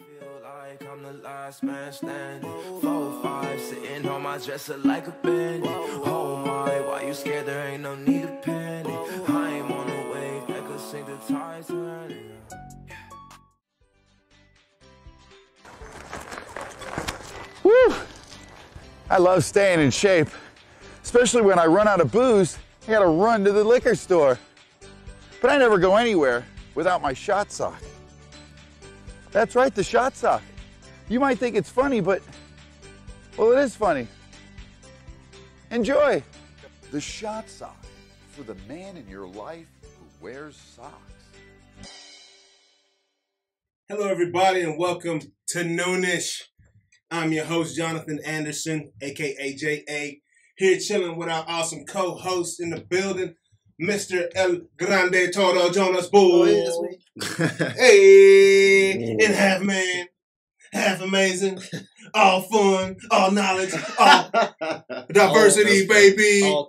Feel like I'm the last man standing. 4, 5, sitting on my dresser like a bandit. Oh my, why you scared? There ain't no need to panic. I ain't on a wave that could sink the Titanic. Woo! I love staying in shape, especially when I run out of booze. I gotta run to the liquor store. But I never go anywhere without my shot sock. That's right, the shot sock. You might think it's funny, but, well, it is funny. Enjoy. The shot sock for the man in your life who wears socks. Hello, everybody, and welcome to Noonish. I'm your host, Jonathan Anderson, a.k.a. J.A., here chilling with our awesome co-host in the building, Mr. El Grande Toro Jonas Bull. Hey, and half man, half amazing, all fun, all knowledge, all diversity, baby. All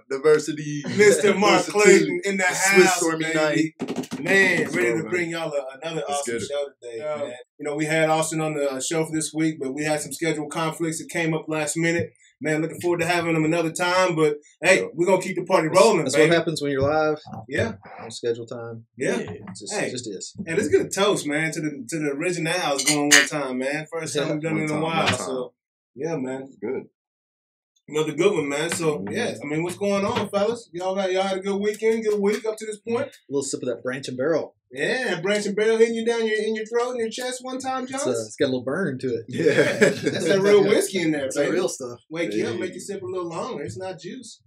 diversity. Mr. Mark Clayton in the house, Stormy baby. night. Man, ready to bring y'all another awesome show today, man. You know, we had Austin on the show for this week, but we had some scheduled conflicts that came up last minute. Man, looking forward to having them another time. But, hey, we're going to keep the party rolling, That's baby. what happens when you're live. Yeah. On schedule time. Yeah. It just is. And let's get a toast, man, to the originals going one time, man. First time we've done it in a while. So, yeah, man. Good. Another good one, man. So, yeah. I mean, what's going on, fellas? Y'all had a good weekend, good week up to this point? A little sip of that branch and barrel. Yeah, branch and barrel hitting you down in your throat and your chest one time, Jonas. It's got a little burn to it. Yeah. That's that real whiskey in there, That's baby. that real stuff. Wake you up, make you sip a little longer. It's not juice.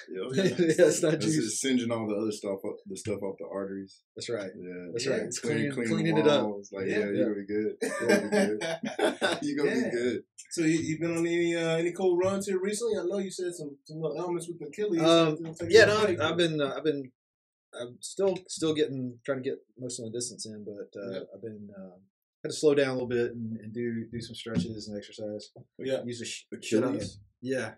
Yeah, it's not This juice. is singeing all the other stuff, the stuff off the arteries. That's right. Yeah, That's Yeah. right. It's cleaning cleaning the it up. walls. Like, Yeah. you're gonna be good. You're gonna be good. You're gonna Yeah. be good. So you been on any cool runs here recently? I know you said some little elements with Achilles. Yeah, no, I'm still trying to get most of my distance in, but I've been had to slow down a little bit and do some stretches and exercise. Yeah. Use Achilles. Yeah.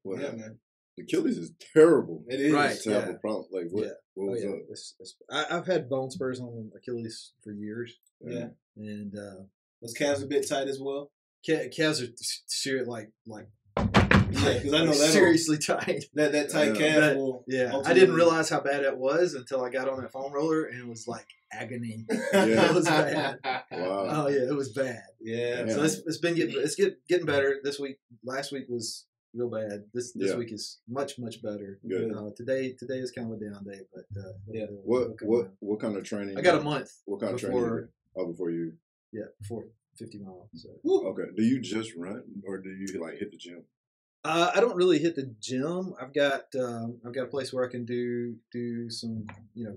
What Yeah, happened? man. Achilles is terrible. It is. Right. It's a terrible Yeah. problem. Like what? Yeah. What was up? I've had bone spurs on Achilles for years, Yeah. and Those calves a bit tight as well. calves are serious, like Yeah, because I know that seriously tight. that tight Yeah. calf will. Yeah, I ultimately- didn't realize how bad it was until I got on that foam roller, and it was like agony. Yeah. It was bad. Wow. Oh yeah, it was bad. Yeah. So it's been getting better. This week, last week was real bad. This Yeah. week is much better. Good. Today is kind of a down day, but Yeah. What kind of training? I got a month. What kind of before- training? Before you. Before 50 miles. So. Okay. Do you just run, or do you like hit the gym? I don't really hit the gym. I've got a place where I can do some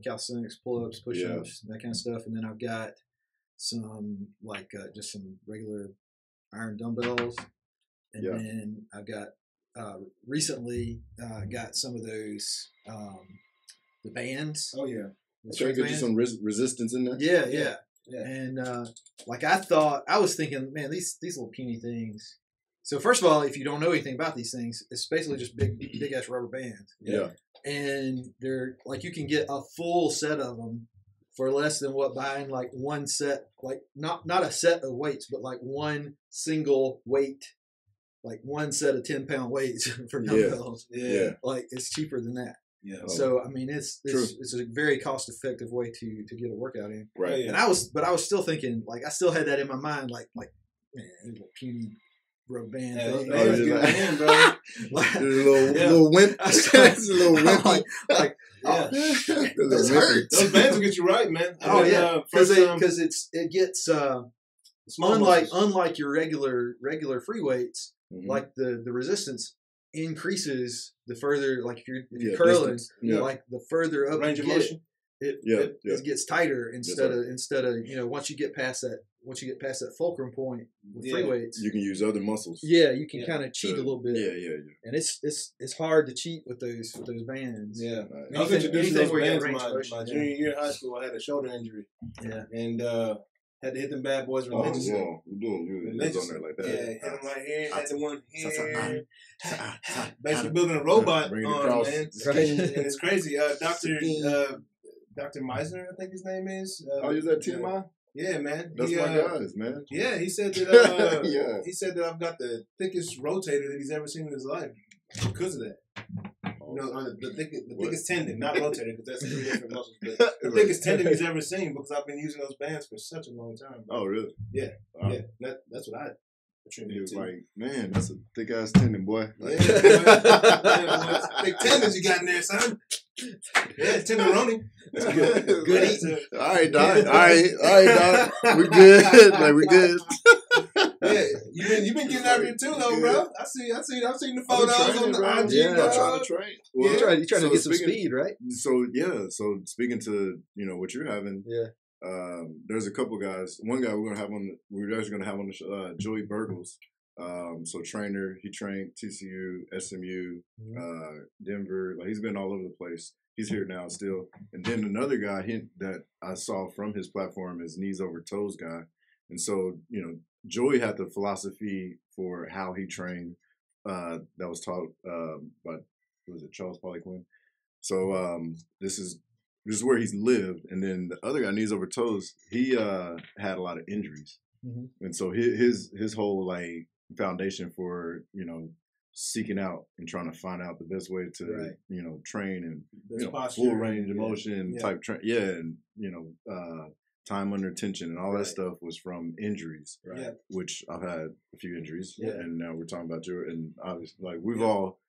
calisthenics, pull-ups, push-ups, that kind of stuff, and then I've got some just some regular iron dumbbells, and Yeah. then I've got recently got some of those the bands. Oh yeah. The Try to strength get you bands. some resistance in there. Yeah. Yeah. And I was thinking, man, these little puny things. So first of all, if you don't know anything about these things, it's basically just big ass rubber bands. Yeah. And they're like, you can get a full set of them for less than what buying like one set, like not a set of weights, but like one single weight, like one set of 10-pound weights for dumbbells. Yeah. Like it's cheaper than that. Yeah. So I mean, it's True. a very cost effective way to get a workout in. Right. Yeah. And I was still thinking, like, I still had that in my mind, like, man, these little puny rubber band Yeah, those thing. bands yeah. get in, bro. Like, Little wimp. It's a little wimp. like, Yeah. this hurts. Those bands will get you right, man. Oh And, yeah, first time, because it gets small unlike muscles. your regular free weights, Mhm. like the resistance increases the further, like if you're Yeah, curling, distance. Yeah. like the further up range you of get, motion. it gets tighter instead Yes, of once you get past that fulcrum point with free weights, You can use other muscles. yeah, you can Yeah. kind of cheat a little bit. Yeah. And it's hard to cheat with those bands. Yeah. Right. I was Anything- introduced to anything those where you bands get in range of motion, my yeah. junior year of high school. I had a shoulder injury Yeah. and had to hit them bad boys Oh, religiously. yeah. You was on there like Yeah, that. hit them right here, had the one here. Ah, Basically building a robot Bring it on, across. man. Right. And it's crazy. Dr. Meisner, I think his name is. Oh, is that TMI? Yeah, man. That's my guys, man. Yeah, he said that. Yeah. He said that I've got the thickest rotator that he's ever seen in his life because of that. The thickest tendon, not rotator, because that's 3 different muscles. But the thickest tendon he's ever seen because I've been using those bands for such a long time. Oh, really? Yeah, Wow. yeah. That's what I He attribute was to. like, man, that's a thick ass tendon, boy. Yeah, boy. Big tendons you got in there, son. Yeah, tenderoni. That's good. Good eating. All right, Doc. All right, Doc. We good. Like, we good. Yeah, you been getting out here too, though, bro. I've seen the I've been photos training, on the bro. IG. Yeah. I'm trying to train. You're trying to so get some speaking- speed, right? So speaking to, what you're having, Yeah. there's a couple guys. One guy we're actually gonna have on the show, Joey Burgles. So trainer, he trained TCU, SMU, Denver. Like, he's been all over the place. He's here now still. And then another guy that I saw from his platform is Knees Over Toes guy. And so, Joey had the philosophy for how he trained that was taught by, was it Charles Pauly Quinn? So this is where he's lived. And then the other guy, Knees Over Toes, he had a lot of injuries. Mm-hmm. And so his whole like foundation for, seeking out and trying to find out the best way to, train and, full range of motion type train. Yeah. And, time under tension and all that stuff was from injuries, which I've had a few injuries. Yeah. And now we're talking about and obviously, like, we've all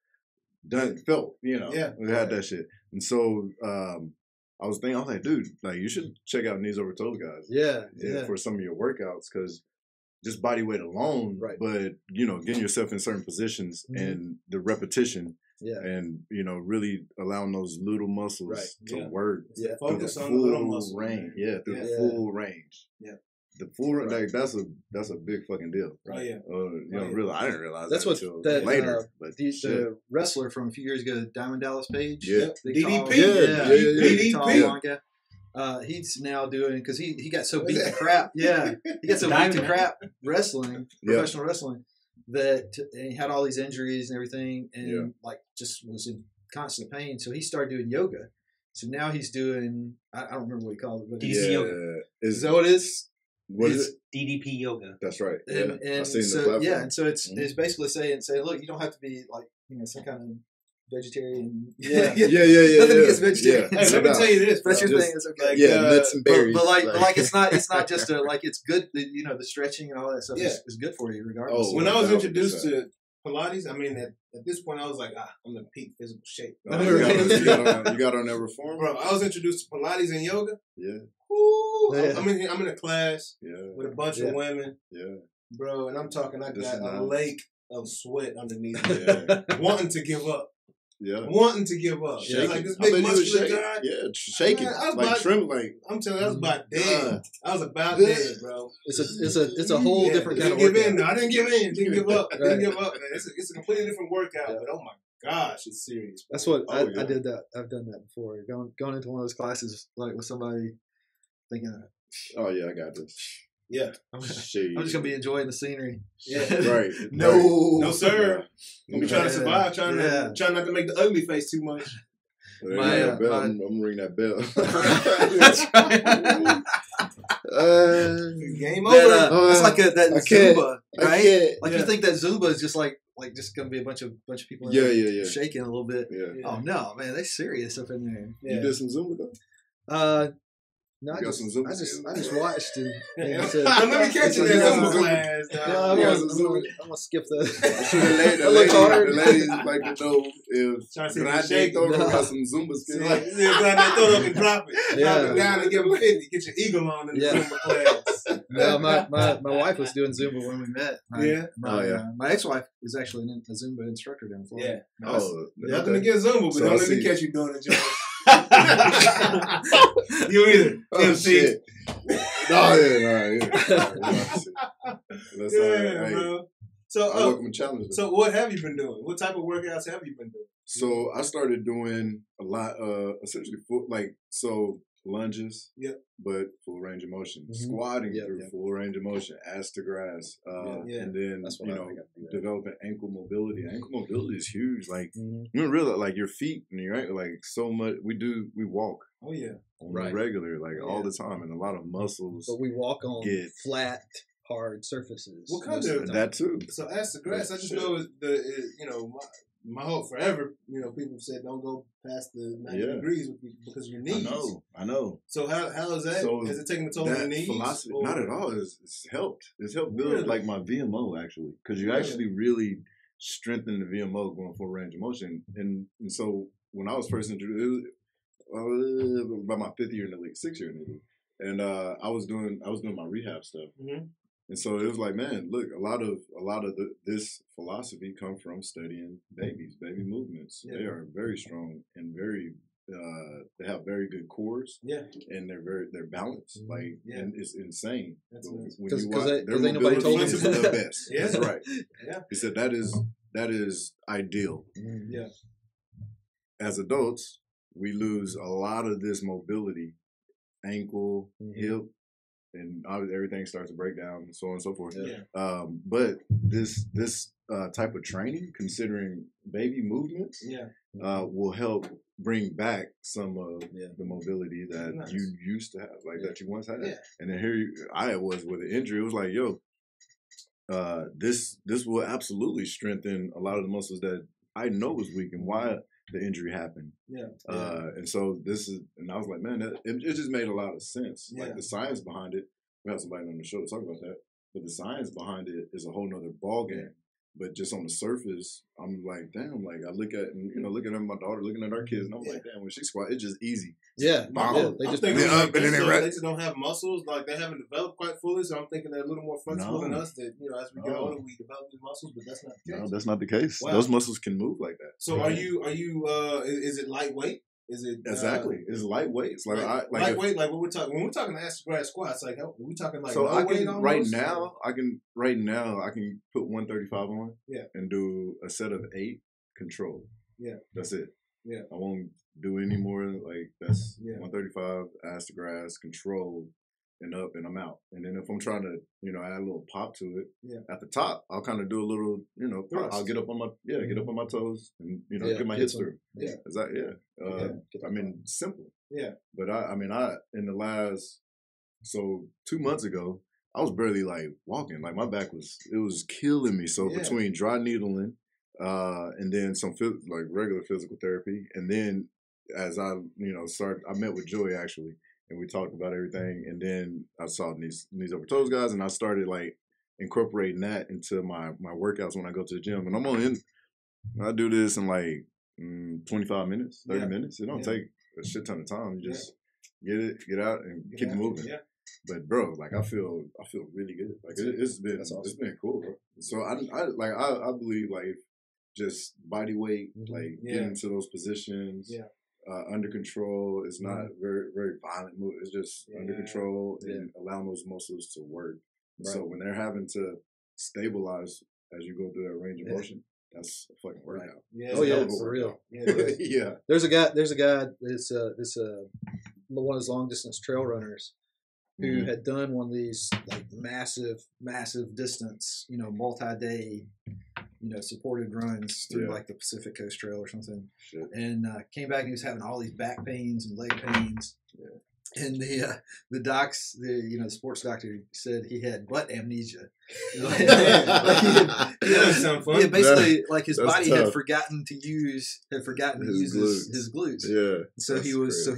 felt, we had that shit. And so, I was like, dude, like, you should check out Knees Over Toes guys. Yeah. For some of your workouts, because just body weight alone, Right. but, getting yourself in certain positions and the repetition and, really allowing those little muscles to work. Yeah. Focus through on the little muscles. range. Yeah, through Yeah. the full range. Yeah. The full like that's a big fucking deal. Oh, yeah. Really, I didn't realize That's that what until that later. But the wrestler from a few years ago, Diamond Dallas Page. Yeah. Big tall- DDP. Big tall DDP. long guy. He's now doing, because he got so beat to crap. Yeah, he got so beat to crap wrestling, professional wrestling, that and he had all these injuries and everything, and like just was in constant pain. So he started doing yoga. So now he's doing, I don't remember what he called it, but DDP yoga. Is that what it is? What is it? DDP yoga. That's right. And I've seen so, the platform. yeah, and so it's basically saying, look, you don't have to be like, some kind of vegetarian. Yeah. Nothing against vegetarian. Hey, let me tell you this, bro. That's your thing. It's okay. Nuts and berries. But like it's not just like it's good. The stretching and all that stuff is good for you regardless. Oh, When I was 1000%. introduced to Pilates, I mean, at this point, I was like, I'm in peak physical shape. Oh, you got on that reform, Bro, I was introduced to Pilates and yoga. Yeah. Woo, Yeah. I'm in a class Yeah. with a bunch of women, Yeah. bro, and I'm talking, I This got is a nice. lake of sweat underneath me, Yeah. wanting to give up. Yeah. Wanting to give up. Shaking. It's like this I big bet you was muscular shaking. guy. Yeah, shaking. Man, I was like about- trembling. I'm telling you, I was about dead. I was about Yeah. dead, bro. It's a whole different kind of Didn't give workout. in. No, I didn't give in. Didn't give up. Right. Didn't give up, man. It's a completely different workout, but oh my gosh, it's serious. That's what Oh, I yeah. did that. I've done that before. Going into one of those classes like with somebody thinking, Oh yeah, I got this. Yeah. I'm Shit. just gonna be enjoying the scenery. Yeah. Right. No, sir. I'm trying to Yeah. survive, trying not to make the ugly face too much. My- I'm gonna ring that bell. That's right. Game That, over. it's like that I can't. Zumba, I right? can't. Like you think that Zumba is just like just gonna be a bunch of people in Yeah, there yeah. shaking a little bit. Yeah. Oh no, man, they serious up in there. You did some Zumba though? No, You I got just, some Zumba I just skills? watched and Yeah. said, Let me catch you in Yeah, that some Zumba Zumba. class, Yeah, dog. I'm gonna skip The that. Look hard. ladies like to know if Trying to see when if I you shake. throw No. got some Zumba See, skills. like, glad they throw it up and drop it. Yeah. Drop it down and give them 50. Get your eagle on in the Yeah. Zumba class. No, my wife was doing Zumba when we met. Yeah? My ex-wife is actually a Zumba instructor down in Florida. Yeah. Oh, Nothing against Zumba, but So don't I let me see. catch you doing it, Jonas. You either. Oh, MC. shit. No, yeah. That's Yeah, bro. So, I welcome a challenge. so what have you been doing? What type of workouts have you been doing? So I started doing a lot, essentially, lunges, but full range of motion. Squatting through full range of motion, ass to grass, and then developing ankle mobility. Ankle mobility is huge. Like you don't realize, like your feet and your ankle, like so much. We walk. Oh yeah, on the regular, like all the time, and a lot of muscles. But we walk on flat, hard surfaces. What kind of that too? So ass to grass, I just know my whole forever, people said don't go past the 90 degrees because of your knees. I know. So how is that? So is it taking a toll on your knees? Philosophy, not at all. It's helped. It's helped build like my VMO actually, because you actually really strengthen the VMO going full range of motion. And so when I was first introduced, about my 5th year in the league, 6th year in the league, and I was doing my rehab stuff. And so it was like, man, look, a lot of this philosophy come from studying baby movements. They are very strong and very they have very good cores. And they're balanced. Like, and it's insane. When you watch, their mobility is the best. That's right. He said that is ideal. As adults, we lose a lot of this mobility, ankle, hip. And everything starts to break down and so on and so forth. But this type of training, considering baby movements, will help bring back some of the mobility that you used to have, like that you once had. And then here I was with an injury. It was like, yo, this will absolutely strengthen a lot of the muscles that I know was weak and why the injury happened. And so and I was like, man, it just made a lot of sense. Like the science behind it, we have somebody on the show to talk about that, but the science behind it is a whole nother ball game. But just on the surface, I'm like, damn, like I looking at my daughter, looking at our kids, and I'm like, damn, when she squat, it's just easy. They just they just don't have muscles, like they haven't developed quite fully. So I'm thinking they're a little more flexible than us. That as we get older, we develop these muscles, but that's not the case. No, that's not the case. Wow. Those muscles can move like that. So are you? Is it lightweight? Is it exactly? It's lightweight. It's like lightweight. Like what we're talking when we're talking ass to grass squats. Like we talking like so I can right now I can put 135 on. And do a set of 8 control. That's it. I won't do any more. Like that's 135 ass to grass control and up and I'm out. And then if I'm trying to add a little pop to it at the top, I'll kind of do a little I'll get up on my toes and get my hips through. I mean simple. But I in the last 2 months ago I was barely like walking. Like my back was killing me. So between dry needling and then some regular physical therapy, and then as I I met with Joey actually. And we talked about everything, and then I saw knees over toes guys, and I started like incorporating that into my workouts when I go to the gym. And I do this in like 25 minutes, 30 minutes. It don't take a shit ton of time. You just get out, and keep moving. But bro, like I feel really good. Like it's been cool, bro. So I believe like just body weight, like getting into those positions. Under control. It's not very, very violent move. It's just under control and allowing those muscles to work. So when they're having to stabilize as you go through that range of motion, that's a fucking workout. It's for real. There's a guy that's one of his long distance trail runners who had done one of these like massive distance, multi-day, supported runs through like the Pacific Coast Trail or something. And came back and he was having all these back pains and leg pains. And the docs, the sports doctor said he had butt amnesia. That sounds fun. Basically, like his body had forgotten to use his glutes. So he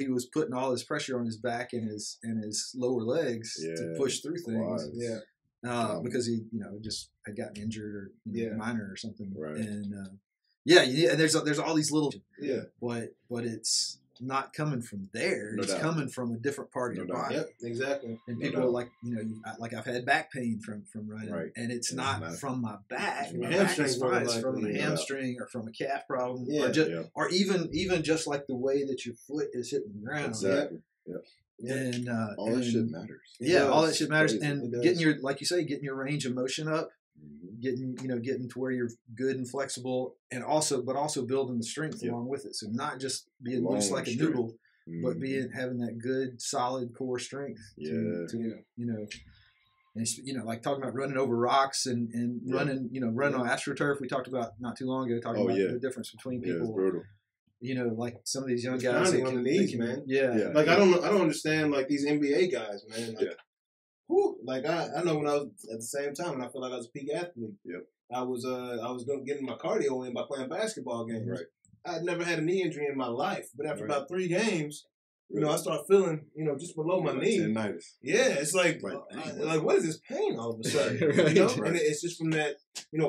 was putting all his pressure on his back and his lower legs to push through things. Because he just had gotten injured or minor or something. And there's all these little but it's not coming from there. It's coming from a different part of your body. Exactly. And people like I've had back pain from running, and it's not from my back. My back is fine. It's from a hamstring or from a calf problem, or even just like the way that your foot is hitting the ground. Exactly. And all that shit matters. All that shit matters. And getting your, like you say, getting your range of motion up, getting to where you're good and flexible, and also building the strength along with it. So not just being loose like a noodle, but having that good solid core strength to and like talking about running over rocks and running on AstroTurf. We talked about not too long ago talking about the difference between people. It's brutal. Like some of these young guys on the knees, man. Yeah. Like I don't understand like these NBA guys, man. Like, like I know when I was at the same time when I feel like I was a peak athlete. Yep. I was getting my cardio in by playing basketball games. Right. I'd never had a knee injury in my life, but after about 3 games, I started feeling, just below my knee. Tendinitis. Yeah, it's like what is this pain all of a sudden? And it's just from that,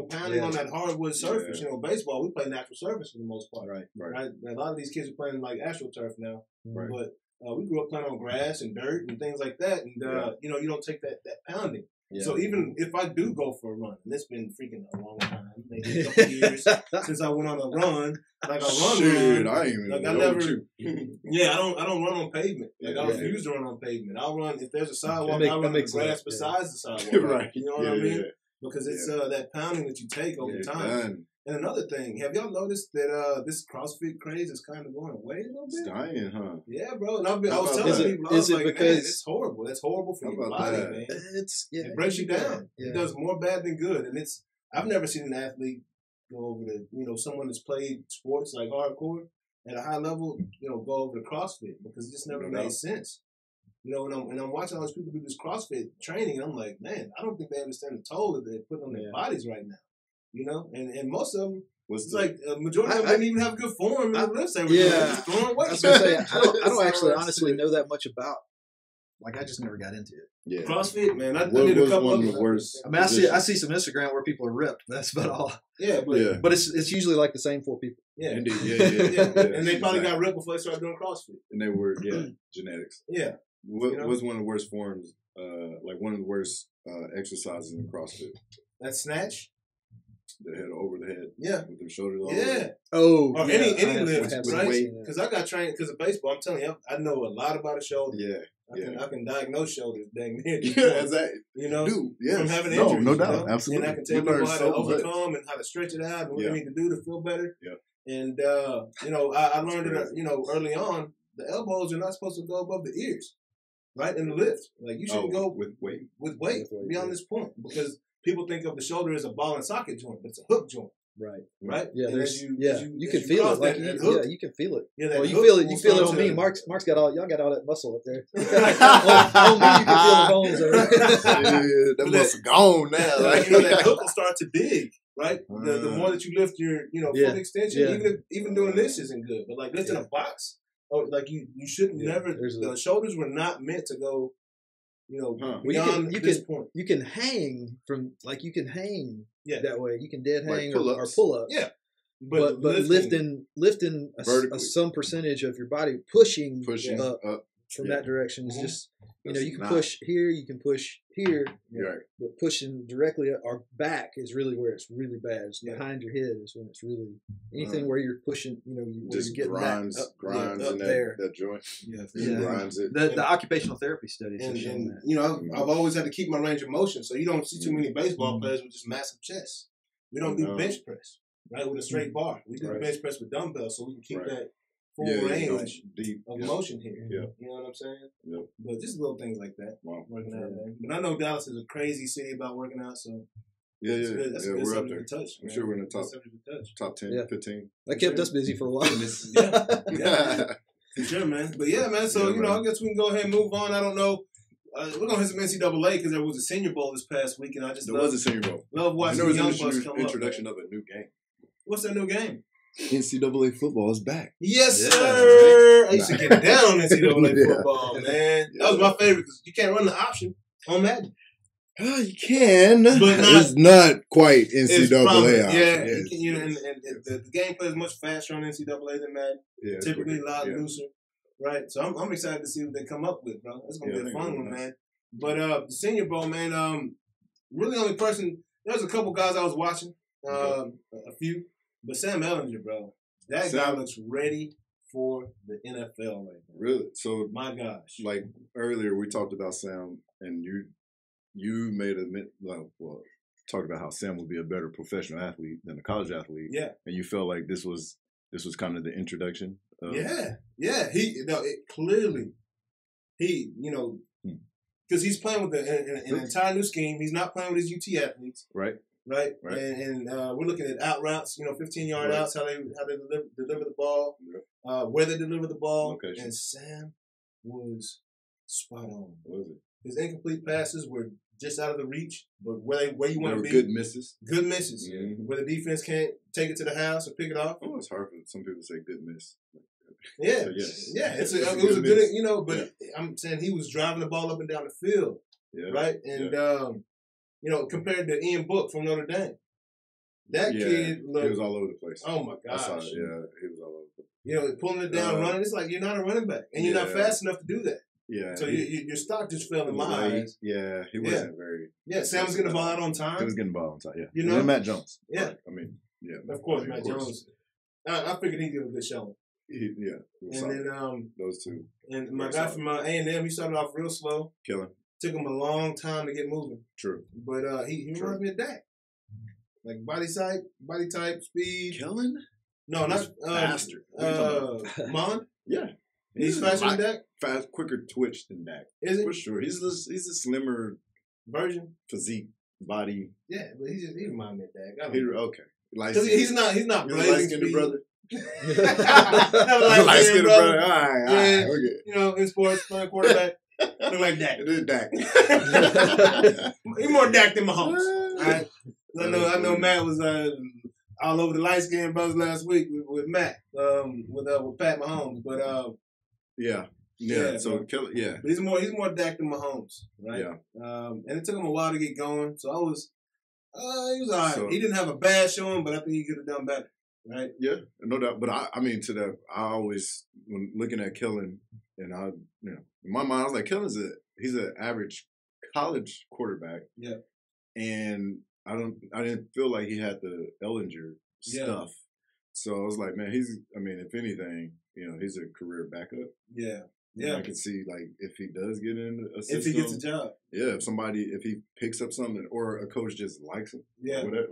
pounding on that hardwood surface. Baseball, we play natural surface for the most part. Right. A lot of these kids are playing like AstroTurf now, but we grew up playing on grass and dirt and things like that, and you don't take that pounding. Yeah. So even if I do go for a run, and it's been freaking a long time, maybe a couple years since I went on a run, like a run. I ain't even like I never. I don't run on pavement. Like I refuse to run on pavement. I'll run if there's a sidewalk. I'll run on the grass besides the sidewalk. Right. You know what I mean? Because it's that pounding that you take over time. And another thing, have y'all noticed that this CrossFit craze is kind of going away a little bit? It's dying, huh? Yeah, bro. And I was telling people, I was like, man, it's horrible. That's horrible for your body, man. It breaks you down. It does more bad than good. And I've never seen an athlete go over to, someone that's played sports like hardcore at a high level, go over to CrossFit because it just never made sense. And I'm watching all these people do this CrossFit training, and I'm like, man, I don't think they understand the toll that they're putting on their bodies right now. And most of them, like a majority of them didn't even have good form in the lifts. They were just throwing weight. I was gonna say, I don't actually honestly know that much about. Like I just never got into it. Yeah, CrossFit, man. I did a couple of the worst. I mean, I see some Instagram where people are ripped. But that's about all. Yeah, but it's usually like the same 4 people. Yeah, indeed. Yeah. And they probably got ripped before they started doing CrossFit. And they were genetics. Yeah. What was one of the worst forms? Like one of the worst exercises in CrossFit. That snatch. The head over the head. Yeah. With their shoulders all over. Oh. Or any lift, right? Because I got trained because of baseball. I'm telling you, I know a lot about a shoulder. Yeah. I can diagose shoulders dang near. Yeah, exactly. From having injuries. No doubt. Absolutely. And I can tell people how to overcome and how to stretch it out and what they need to do to feel better. Yeah. And, I learned it, early on, the elbows are not supposed to go above the ears, right? In the lift. Like, you shouldn't go with weight beyond this point because people think of the shoulder as a ball and socket joint, but it's a hook joint. Right. Yeah. And you can feel it. Like you can feel it. Yeah. Well, you feel it. You feel it on me. Mark's got all. Y'all got all that muscle up there. on me, you can feel the bones. That muscle gone now. Like, that hook will start to dig. Right. The more that you lift your, foot extension, even doing this isn't good. But like lifting a box, like you shouldn't never. The shoulders were not meant to go. Beyond this point. You can hang that way. You can dead hang like or pull up. Yeah. But lifting some percentage of your body pushing up from that direction is just you can push here, you can push here, but pushing directly or back is really where it's really bad. It's behind your head is when it's really anything where you're pushing. You're just getting grinds up in there. that joint. Grinds it. The occupational therapy studies have shown that. I've always had to keep my range of motion, so you don't see too many baseball players with just massive chests. We don't do bench press, right, with a straight bar. We do the bench press with dumbbells, so we can keep that full range of motion here. Yeah. You know what I'm saying? Yep. But just little things like that. Wow. Working out, man. But I know Dallas is a crazy city about working out, so it's good. That's a good subject to touch. I'm sure we're in the top 10, 15. That kept us busy for a while. For sure, man. But yeah, man. So, I guess we can go ahead and move on. I don't know. We're going to hit some NCAA because there was a Senior Bowl this past week, and I just was a Senior Bowl. Love watching the young bucks come up. Introduction of a new game. What's that new game? NCAA football is back. Yes, sir. I used to get down NCAA football, man. That was my favorite because you can't run the option on Madden. You can, but it's not quite NCAA option. Yeah, and the gameplay is much faster on NCAA than Madden. Yeah, typically a lot looser. Right, so I'm excited to see what they come up with, bro. It's gonna be a fun one, man. But the Senior Bowl, man, really only person. There's a couple guys I was watching, a few, but Sam Ehlinger, bro, that guy looks ready for the NFL right now. Really? So my gosh, like earlier we talked about Sam, and you made talked about how Sam would be a better professional athlete than a college athlete. Yeah, and you felt like this was this was kind of the introduction. Yeah. Clearly, because he's playing with an entire new scheme. He's not playing with his UT athletes. Right. And we're looking at out routes, 15-yard outs, how they deliver the ball, where they deliver the ball. Location. And Sam was spot on. What was it? His incomplete passes were just out of the reach, but where you want to be. Good misses. Good misses. Mm-hmm. Where the defense can't take it to the house or pick it off. Oh, it's hard for some people to say good miss. Yeah. So, yes. Yeah. It a was a good miss. good, but I'm saying he was driving the ball up and down the field. Yeah. Right? And, compared to Ian Book from Notre Dame. That kid looked. He was all over the place. Oh, my gosh. I saw it. Yeah, he was all over the place. Pulling it down, running. It's like you're not a running back. And you're not fast enough to do that. Yeah. So your stock just fell in my eyes. Yeah, he wasn't very. Yeah, Sam was getting the ball out on time. He was getting the ball on time, yeah. And Matt Jones. Yeah. Right. I mean, yeah. Of course, Matt Jones. I figured he'd give a good showing. And then those two. And my guy from A&M, he started off real slow. Killing. Took him a long time to get moving. True. But he reminds me of Dak. Like body type, speed. Killing? No, not faster. Mon? Yeah. He's faster than Dak? Fast, quicker twitch than Dak. Is he? For sure. He's a slimmer version. Physique, body. Yeah, but he reminds me of Dak. Okay. He's not blazing speed. Brother. Light-skinned brother. All right. Okay. In sports, playing quarterback. Look like Dak. It is Dak. He's more Dak than Mahomes. All right. I know Matt was all over the light skinned brothers last week with Matt, with Pat Mahomes. But yeah. So but he's more Dak than Mahomes, right? Yeah. And it took him a while to get going. So he was all right. So, he didn't have a bad showing, but I think he could have done better, right? Yeah, no doubt. But I I always, when looking at Killen, and in my mind I was like, Killen's he's an average college quarterback. Yeah. And I didn't feel like he had the Ellinger stuff. So I was like, man, if anything, he's a career backup. Yeah. Yeah. I can see, like, if he does get in a system. If he gets a job. Yeah, if he picks up something or a coach just likes him. Yeah. Whatever,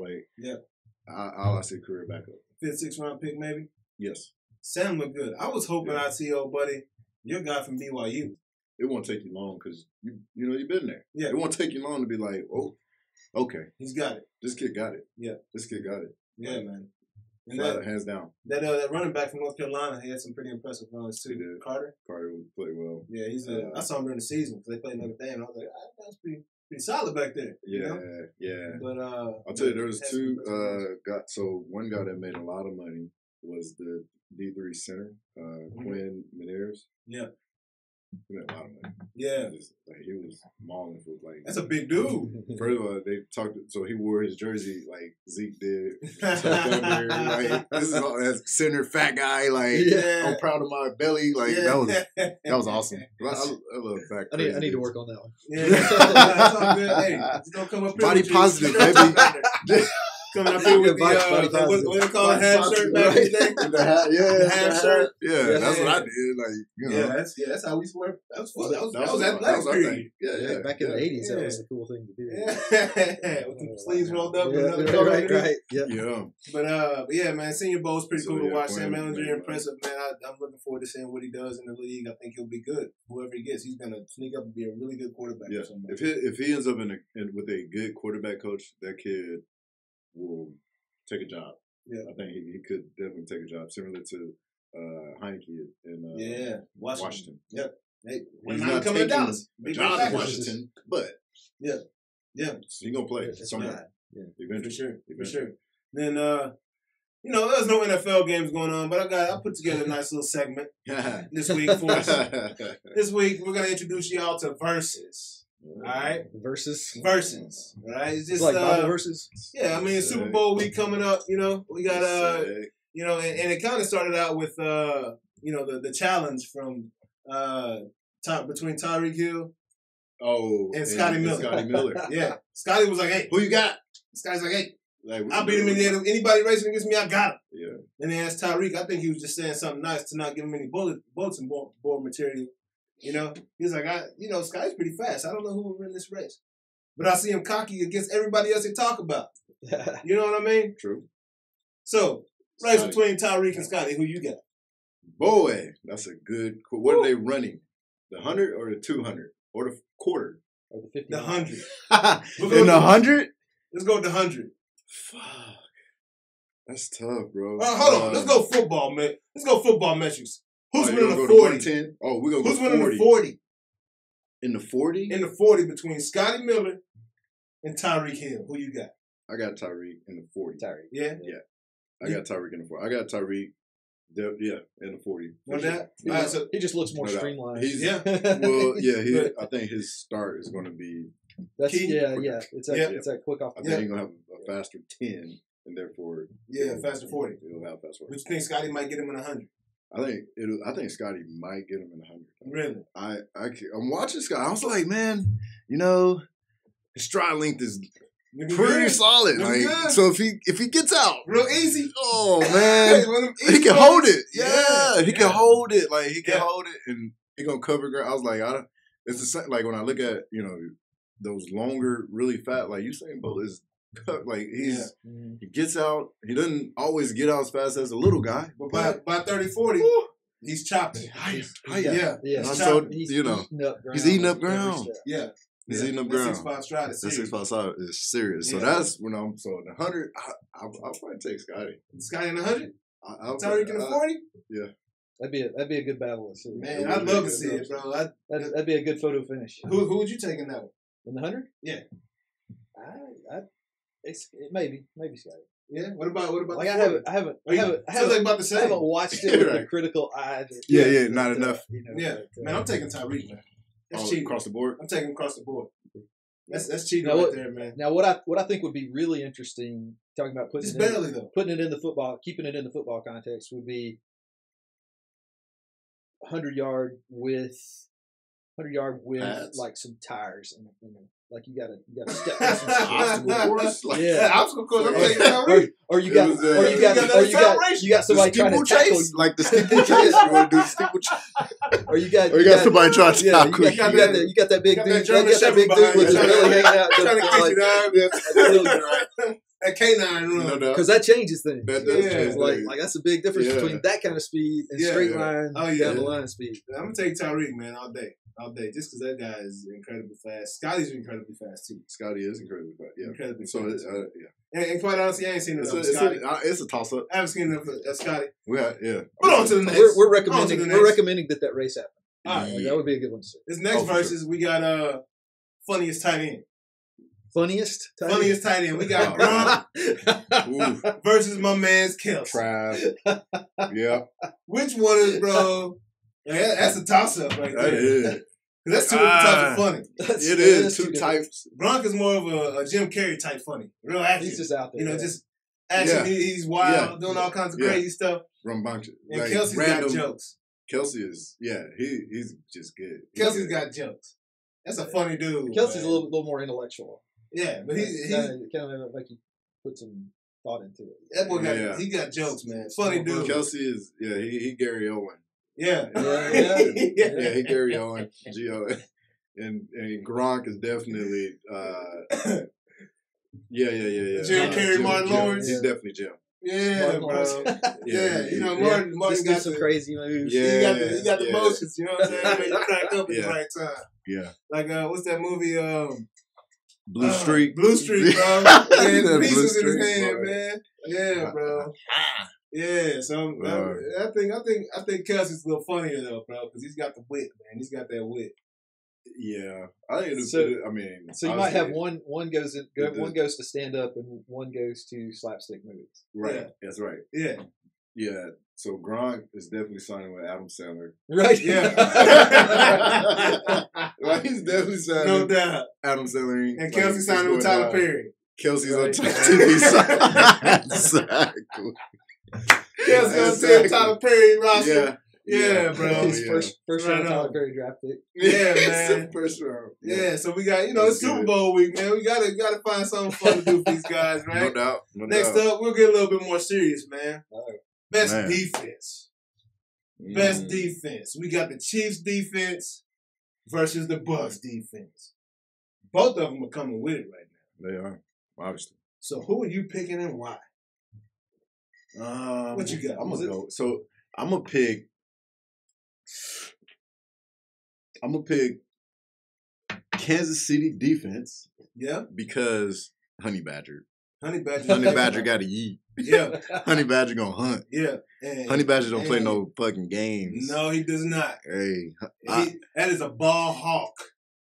I say career backup. 5th, 6th round pick, maybe? Yes. Sam looked good. I was hoping I'd see old buddy, your guy from BYU. It won't take you long because, you've been there. Yeah. It won't take you long to be like, oh, okay. He's got it. This kid got it. Yeah. This kid got it. Yeah, man. And hands down. That running back from North Carolina, he had some pretty impressive runs too. He did. Carter played well. Yeah, I saw him during the season because they played Notre Dame. And I was like, that's pretty solid back there. Yeah. But I'll tell you, there was two. One guy that made a lot of money was the D3 center, Quinn Menieres. Yeah. He made a lot of money. Yeah. He was mauling for like. That's a big dude. First of all, they talked. So he wore his jersey like Zeke did. Like, this is all that center fat guy. Like, I'm proud of my belly. Like that was awesome. I love fat. I need to work on that one. Yeah, that's all good. Hey, just don't come up here. Body positive, baby. Coming up here with the what they call a half shirt back in the day? The half shirt. Yeah, that's what I did. Like, that's how we swear. That was our thing. Yeah. Back in the 80s, that was a cool thing to do. Yeah, with the sleeves rolled up. Right. Yeah. But yeah, man, Senior Bowl is pretty cool to watch. Sam Ellinger, impressive, man. I'm looking forward to seeing what he does in the league. I think he'll be good. Whoever he gets, he's gonna sneak up and be a really good quarterback. Yeah. If he ends up with a good quarterback coach, that kid will take a job. Yeah, I think he could definitely take a job, similar to Heineke in Washington. Yep. Hey, he's not coming to Dallas. Job in Washington, but he's gonna play somewhere. Yeah, eventually. For sure. Then there's no NFL games going on, but I put together a nice little segment this week for us. This week we're gonna introduce y'all to Versus. All right, Versus. All right, it's just like Bible verses. Yeah, I mean Super Bowl week coming up. We got and it kind of started out with the challenge from between Tyreek Hill and Scotty Miller. Yeah, Scotty was like, "Hey, who you got?" Scotty's like, "Hey, I beat him in the end. Anybody racing against me, I got him." Yeah. And they asked Tyreek. I think he was just saying something nice to not give him any bulletin board material. He was like, Scotty's pretty fast. I don't know who will win this race. But I see him cocky against everybody else they talk about. You know what I mean? True. So, Race between Tyreek and Scotty. Who you got? Boy, that's a good. What are they running? The 100 or the 200 or the quarter? Or the 50. The 100. In the 100? Let's go with the 100. Fuck. That's tough, bro. Hold on. Let's go football, man. Let's go football metrics. Who's winning the 40? Oh, we're going to go 40. Who's winning the 40? In the 40? In the 40 between Scotty Miller and Tyreek Hill. Who you got? I got Tyreek in the 40. Tyreek. Yeah? Yeah. I got Tyreek in the 40. I got Tyreek, in the 40. No doubt. He just looks more streamlined. I think his start is going to be key. Yeah. It's that quick off. I think he's going to have a faster 10, and therefore... faster 40. It'll have faster 40. But you think Scotty might get him in 100? I think Scotty might get him in 100. Really? I'm watching Scotty. I was like, man, his stride length is pretty solid. So if he gets out real easy, oh man, he can hold it. Yeah, he can hold it. Like he can hold it, and he gonna cover ground. I was like, it's the same. Like when I look at those longer, really fat, like Usain Bolt is. Like he gets out. He doesn't always get out as fast as a little guy, but by 30-40, he's chopping. Yeah. So he's eating up ground. Yeah. He's eating up ground. That 6'5" stride is serious. That 6'5" stride is serious. So that's when the 100. I'll probably take Scotty. Scotty in the 100. Tyreek in the 40. Yeah. That'd be a good battle to see. Man, I'd love to see it, bro. That'd be a good photo finish. Who would you take in that one? In the 100? Yeah. Maybe Scotty. Yeah. What about? Like I haven't about the same. I haven't watched it with a critical eye. Not enough. Man, I'm taking Tyreek, man. That's cheating across the board. I'm taking across the board. That's cheating right there, man. Now, what I think would be really interesting, talking about putting it in the football, keeping it in the football context, would be 100-yard with like some tires and like you gotta step on some obstacle course. Obstacle course. I'm taking Tyreek. Or you got somebody trying to tackle you. Like the steeplechase. You want to do the steeplechase? Or you got somebody trying to tackle you. You got that big dude. You got that big dude with his belly hanging out. Trying to get you down. That canine run. Because that changes things. That does change things. Like that's a big difference between that kind of speed and straight line down the line speed. I'm gonna take Tyreek, man, all day. Just because that guy is incredibly fast. Scotty's incredibly fast too. Scotty is incredibly fast. Yeah, incredibly fast. And quite honestly, I ain't seen enough of Scotty. It's a toss up. I haven't seen enough of Scotty. Put on to the next. We're recommending that race happen. All right, that would be a good one to see. This next versus we got funniest tight end. Funniest tight end. We got Gronk versus my man's Kelsey. Trav. Yeah. Which one is, bro? That's a toss-up right there. That is. That's two types of funny. It is two types. Gronk is more of a Jim Carrey type funny. Real action. He's just out there. Just action. Yeah. He's wild, doing all kinds of crazy stuff. And Kelsey's got jokes. Kelsey is, he's just good. Kelsey's got jokes. That's a funny dude. Kelsey's a little more intellectual. Yeah, but he's kind of like he put some thought into it. That boy he got jokes, man. Funny dude. Kelsey is, he Gary Owen. Yeah. He Gary Owen, G-O-N. And Gronk is definitely, Jim Carrey, Martin Lawrence. He's definitely Jim. Yeah, bro. Martin got some crazy moves. Yeah, he got the motions. You know what I'm saying? He cracked up at the right time. Yeah. Like what's that movie? Blue Streak. Blue Streak, bro. Pieces in his hand, man. Yeah, bro. Yeah, so I think Kelsey's a little funnier though, bro, because he's got the wit, man. He's got that wit. Yeah, I think so you might have one goes to stand up and one goes to slapstick movies. Right, yeah. That's right. Yeah. So Gronk is definitely signing with Adam Sandler. Right. Yeah. Like he's definitely signing. No doubt. Adam Sandler. And Kelsey signing with Tyler Perry. Kelsey's on TV side. Exactly. Kelsey on Tyler Perry roster. Yeah, bro. His first round Tyler Perry draft pick. Yeah, man. First round. Yeah, so we got, it's Super Bowl week, man. We gotta find something fun to do for these guys, right? No doubt. Next up, we'll get a little bit more serious, man. Best defense. Best defense. We got the Chiefs defense versus the Bucs defense. Both of them are coming with it right now. They are, obviously. So who are you picking and why? What you got? I'm gonna go. So I'm gonna pick Kansas City defense. Yeah. Because Honey Badger. Honey Badger. Honey Badger got to eat. Yeah. Honey Badger gonna hunt. Yeah. And, Honey Badger don't play no fucking games. No, he does not. Hey, that is a ball hawk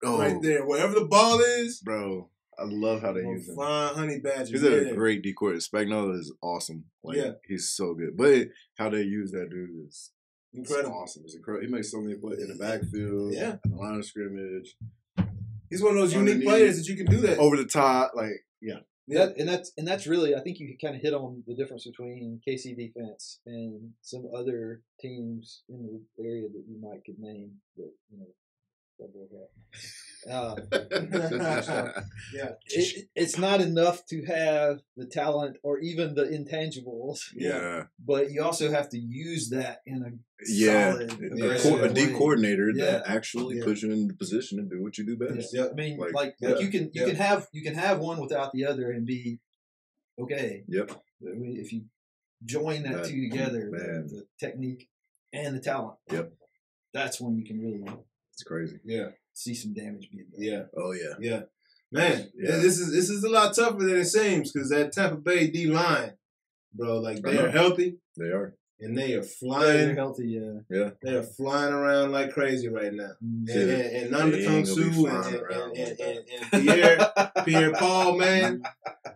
oh, right there. Wherever the ball is, bro. I love how they use him. Fine Honey Badger. He's a great decoy. Spagnuolo is awesome. Like, he's so good. But how they use that dude is incredible. Awesome. It's incredible. He makes so many plays in the backfield. Yeah. The line of scrimmage. He's one of those unique players that you can do that over the top. Like, yeah. Yeah, and that's really, I think you kind of hit on the difference between KC defense and some other teams in the area that you might could name, but it's not enough to have the talent or even the intangibles. Yeah, but you also have to use that in a solid, a D coordinator that actually puts you in the position to do what you do best. Yeah. I mean, like you can have one without the other and be okay. Yep. I mean, if you join that two together, the technique and the talent. Yep. That's when you can really. It's crazy. Yeah. See some damage being done. Yeah. Oh yeah. Yeah. Man, this is a lot tougher than it seems because that Tampa Bay D line, bro, like they are healthy. They are. And they are flying. They're healthy, yeah. They are flying around like crazy right now. And Nanda Kung Su and Pierre Paul, man.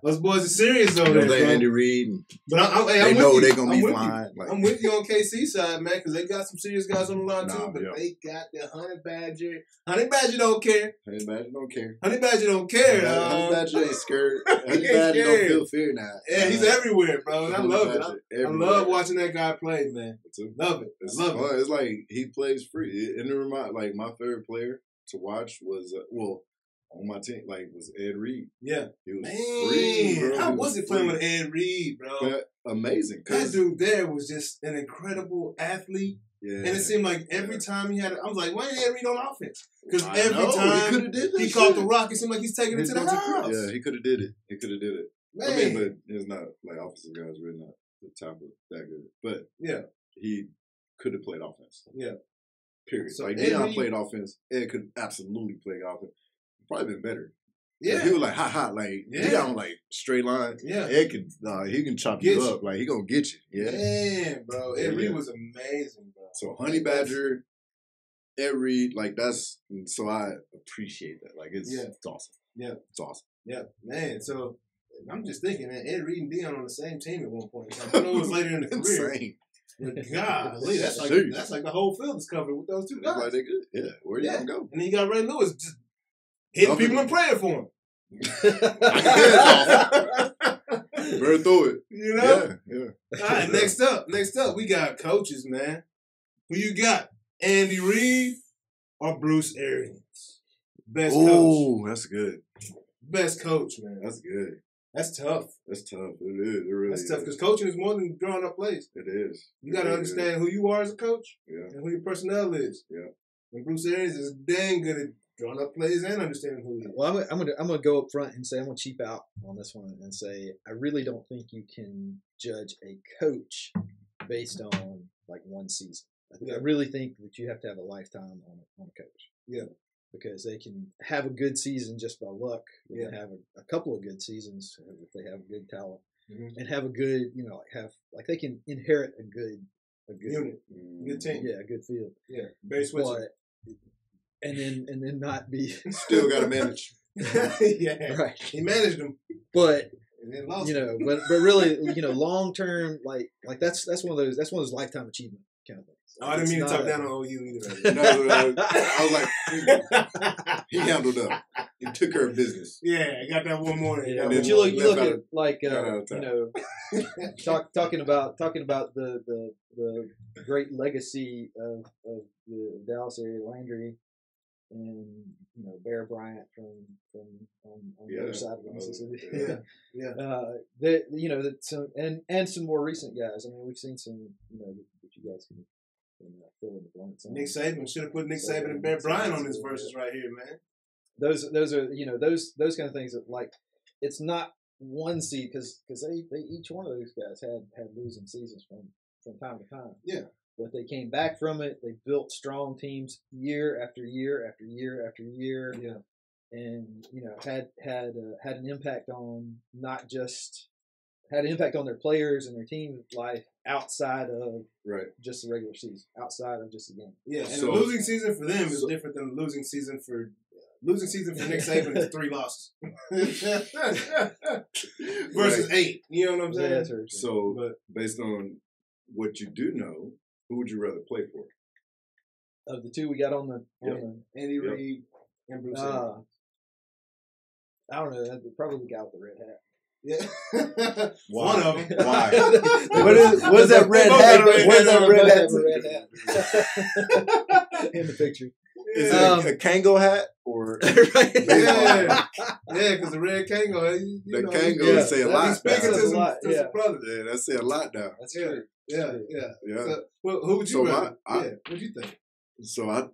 Those boys are serious over there. They Andy Reid. But they know they're going to be fine. Like, I'm with you on KC side, man, because they got some serious guys on the line too. But they got the Honey Badger. Honey Badger don't care. Honey Badger don't care. Honey Badger don't care. Honey Badger ain't scared. Honey Badger don't feel fear now. Yeah, he's everywhere, bro. And I love it. I love watching that guy play, man. Love it. It's fun. It's like he plays free. And it reminds, like, my favorite player to watch was on my team, like, was Ed Reed. Yeah, he was free, bro. How was it playing with Ed Reed, bro? But amazing. That dude there was just an incredible athlete. Yeah. And it seemed like every time he had I was like, why ain't Ed Reed on offense? Because every time he caught the rock, it seemed like he's taking it to the house. Yeah, he could have did it. Man. I mean, but it's not, like, offensive guys really not the top of that good. But he could have played offense. Yeah. Period. So like, Deion played offense. Ed could absolutely play offense. Probably been better. Yeah. Like, he was like, like, Deion, like, straight line. Yeah. Ed could, he can chop you up. Like, he gonna get you. Yeah. Man, bro. Ed Reed was amazing, bro. So, Honey Badger, Ed Reed, like, that's, so I appreciate that. Like, it's awesome. Yeah. It's awesome. Yeah. Man, so, I'm just thinking, man, Ed Reed and Deion on the same team at one point. I know it was later in the career. Insane. But golly, that's like the whole field is covered with those two guys. Like they good. Yeah. Where you gonna go? And then you got Ray Lewis just hitting people and praying for him. Better throw it. You know? Yeah. All right, next up, we got coaches, man. Who you got? Andy Reid or Bruce Arians? Best coach. Oh, that's good. Best coach, man. That's good. That's tough. That's tough. It is. It really is. That's tough because coaching is more than drawing up plays. It is. You got to understand who you are as a coach and who your personnel is. Yeah. And Bruce Arians is dang good at drawing up plays and understanding who he is. Well, I'm gonna go up front and say I'm gonna cheap out on this one and say I really don't think you can judge a coach based on like one season. I really think that you have to have a lifetime on a coach. Yeah. Because they can have a good season just by luck. They can have a couple of good seasons if they have good talent, and have a good, they can inherit a good unit, good team, a good field, very switching, and then not be still got to manage. Right. He managed them, but and then lost but really, long term, like that's one of those lifetime achievement kind of things. Oh, I didn't mean to talk down on OU either. No. I was like, he handled up. He took care of business. Yeah, I got that one morning. Yeah, but you look at like talking about the great legacy of the Dallas area, Landry, and Bear Bryant from on the other side of the Mississippi. And some more recent guys. I mean, we've seen some that you guys can. Fill in the blanks. Nick Saban should have put Nick Saban and Bear Bryant on his verses right here, man. Those are those kind of things that, like, it's not one seed because they each one of those guys had losing seasons from time to time. Yeah. But they came back from it. They built strong teams year after year after year after year. Yeah. And had an impact on had an impact on their players and their team life outside of just the regular season, outside of just the game. Yeah, and the losing season for them is different than the losing season for Nick Saban is 3 losses versus 8. You know what I'm saying? Yeah, that's right. So, based on what you do know, who would you rather play for? Of the two we got on the Andy Reid and Bruce Arians. I don't know. Probably the guy with the red hat. Yeah. Why? One of them. Why? What is that red hat? What is that red hat? In the picture. Is it a Kango hat or? Yeah, because the red Kango. The Kango say a lot. He's speaking to some brothers. Yeah, that say a lot now. That's true. Yeah. So, well, who would you what'd you think? So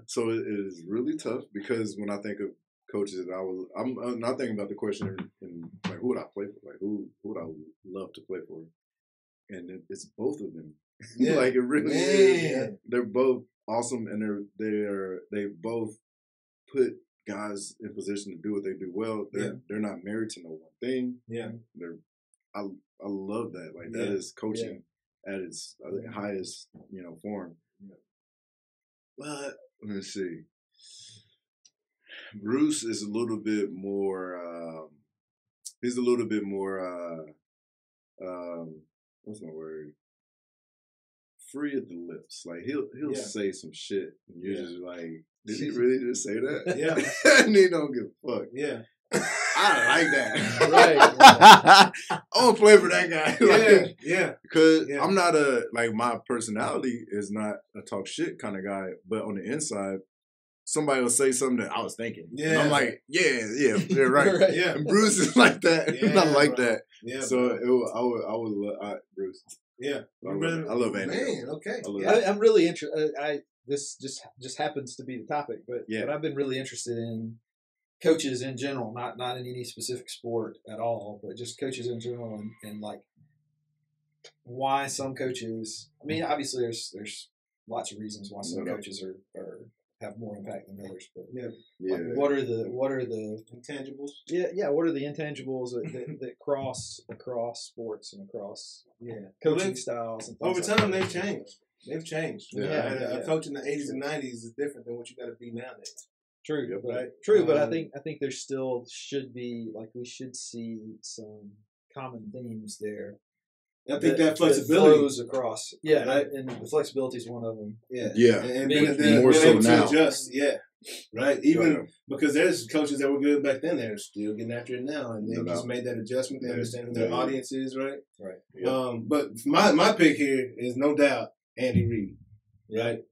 so it is really tough because when I think of coaches, I'm not thinking about the question in like who would I play for? Like who would I love to play for? And it's both of them. Yeah. Like it really is. They're both awesome, and they both put guys in position to do what they do well. They're not married to no one thing. Yeah. I love that. Like that is coaching at its highest, form. Yeah. But let's see. Bruce is a little bit more. He's a little bit more. What's my word? Free at the lips. Like he'll say some shit, and you're just like, did he really just say that? Yeah. And he don't give a fuck. Yeah. I like that. Right. I want to play for that guy. Yeah. Because I'm not my personality is not a talk shit kind of guy, but on the inside, somebody will say something that I was thinking. Yeah. And I'm like, yeah, right. Right. Yeah. And Bruce is like that. Yeah, not like that. Yeah. So I would love Bruce. Yeah. I love Andy. Man, okay. I'm really interested. This just happens to be the topic, but I've been really interested in coaches in general, not in any specific sport at all, but just coaches in general, and like why some coaches. I mean, obviously there's lots of reasons why some coaches are have more impact than others, but like what are the intangibles? Yeah. What are the intangibles that cross across sports and across coaching styles? And over time, they've changed. They've changed. Yeah. A coach in the 80s and 90s is different than what you got to be nowadays. True, right? True, but I think there still should be we should see some common themes there. I think that flexibility flows across. Yeah, right? And the flexibility is one of them. Yeah. And then more so now. Adjust. Yeah, right. Even because there's coaches that were good back then, they're still getting after it now, and they just made that adjustment. They understand who their audience is, right? Right. Yeah. But my pick here is no doubt Andy Reid, right?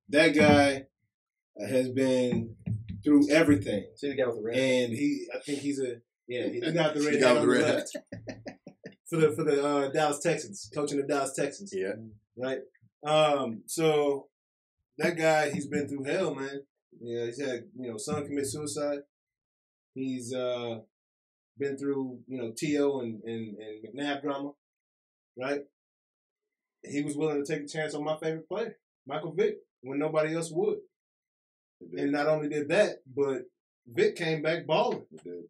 That guy has been through everything. See the guy with the red, and I think he's got the red hat on the left. For the Dallas Texans, coaching the Dallas Texans. Yeah. Right? So that guy, he's been through hell, man. Yeah, he's had, son commit suicide. He's been through, T.O. and McNabb drama. Right? He was willing to take a chance on my favorite player, Michael Vick, when nobody else would. And not only did that, but Vick came back balling. He did.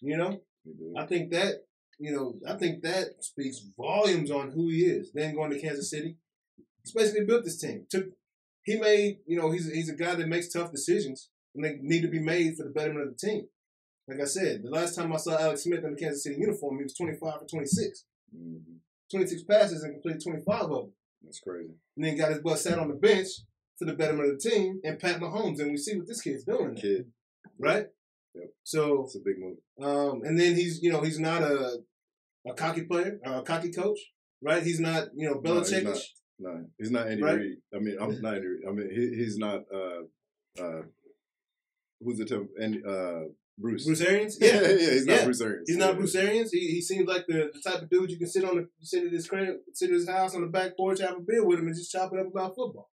He did. I think that speaks volumes on who he is. Then going to Kansas City, he's basically built this team. He made, he's a guy that makes tough decisions, and they need to be made for the betterment of the team. Like I said, the last time I saw Alex Smith in the Kansas City uniform, he was 25 for 26. Mm-hmm. 26 passes and completed 25 of them. That's crazy. And then got his butt sat on the bench for the betterment of the team and Pat Mahomes, and we see what this kid's doing. Right? Yep. So it's a big move. And then he's not a cocky player, or a cocky coach, right? He's not, Belichick. No, he's not Andy Reid. I mean, I'm not Andy Reid. I mean, he's not. Who's the type? Bruce. Bruce Arians. Yeah, he's not Bruce Arians. He's not Bruce Arians. He seems like the type of dude you can sit at his house on the back porch, have a beer with him, and just chop it up about football,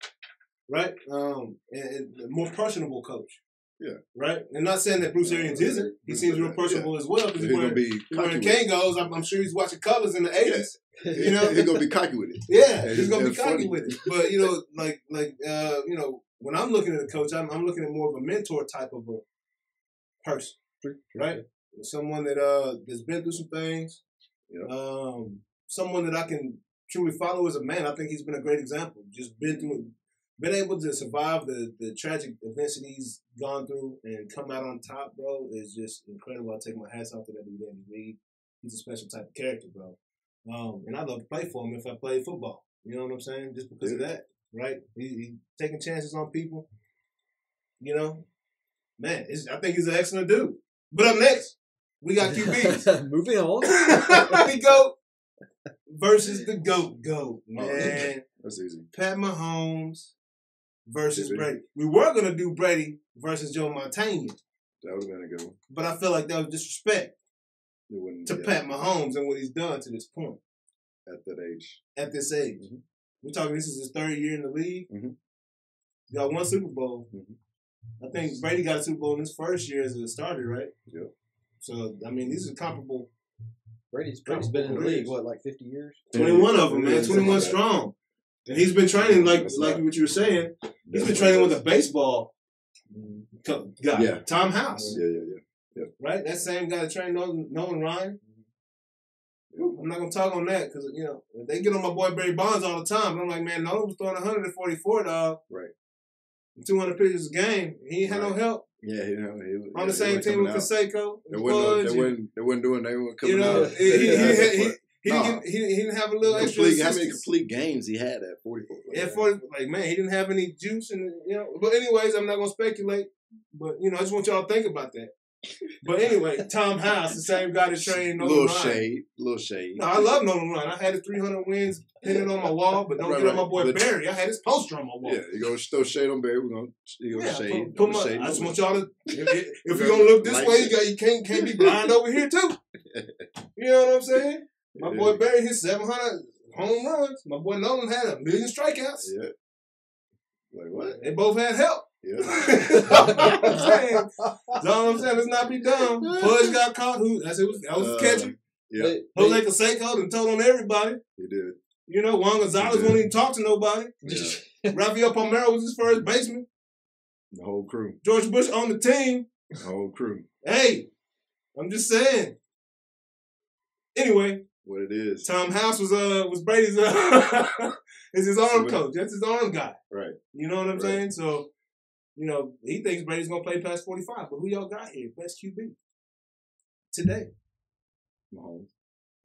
right? And a more personable coach, Yeah. Right? And not saying that Bruce Arians isn't. He seems real personable as well because he's wearing Kangos. I'm sure he's watching Colors in the 80s. Yeah. You know? He's going to be cocky with it. Yeah, he's going to be cocky with it. But, you know, you know, when I'm looking at a coach, I'm looking at more of a mentor type of a person. Right? Someone that's been through some things. Yeah. Someone that I can truly follow as a man. I think he's been a great example. Just been able to survive the tragic events that he's gone through and come out on top, bro, is just incredible. I take my hats off to that dude. He's a special type of character, bro. And I'd love to play for him if I played football. You know what I'm saying? Just because of that, right? He taking chances on people. You know, man, I think he's an excellent dude. But up next, we got QBs. Moving on. We go versus the GOAT, man. That's easy. Pat Mahomes versus Brady. We were going to do Brady versus Joe Montana. That would have been a good one. But I feel like that was disrespect to Pat Mahomes and what he's done to this point. At that age. At this age. Mm-hmm. We're talking this is his third year in the league. Mm-hmm. He got one Super Bowl. Mm-hmm. I think Brady got a Super Bowl in his first year as a starter, right? Yep. So, I mean, these are comparable. Brady's been in the league, what, like 50 years? 21 of them, man. 21 strong. And he's been training, like what you were saying, he's been training with a baseball guy, yeah. Tom House. Yeah. Right? That same guy that trained Nolan Ryan. I'm not going to talk on that because, you know, they get on my boy Barry Bonds all the time. And I'm like, man, Nolan was throwing 144, dog. Right. 200 pitches a game. He ain't had no help. Yeah, he on the same team with Canseco. They weren't coming out. He didn't have a little extra. How many complete games he had at 44? At 40, like, man, he didn't have any juice, and you know. But anyways, I'm not gonna speculate. But you know, I just want y'all to think about that. But anyway, Tom House, the same guy that trained Nolan Ryan. Little shade. No, I love Nolan Ryan. I had his 300 wins pinned on my wall, but don't get on my boy Barry. I had his poster on my wall. Yeah, you gonna throw shade on Barry. We're gonna shade. Shade. I just want y'all to. If you're gonna look this way, you can't be blind over here too. You know what I'm saying? My boy Barry hit 700 home runs. My boy Nolan had 1 million strikeouts. Yeah. Like what? They both had help. Yeah. That's all I'm saying. Let's not be dumb. Pudge got caught. That was catching. Yeah. Jose Canseco and told on everybody. He did. You know, Juan Gonzalez won't even talk to nobody. Yeah. Rafael Palmeiro was his first baseman. The whole crew. George Bush on the team. The whole crew. Hey, I'm just saying. Anyway. What it is. Tom House was Brady's is his arm coach. That's his arm guy. Right. You know what I'm saying? So, you know, he thinks Brady's gonna play past 45. But who y'all got here? Best QB today? Mahomes.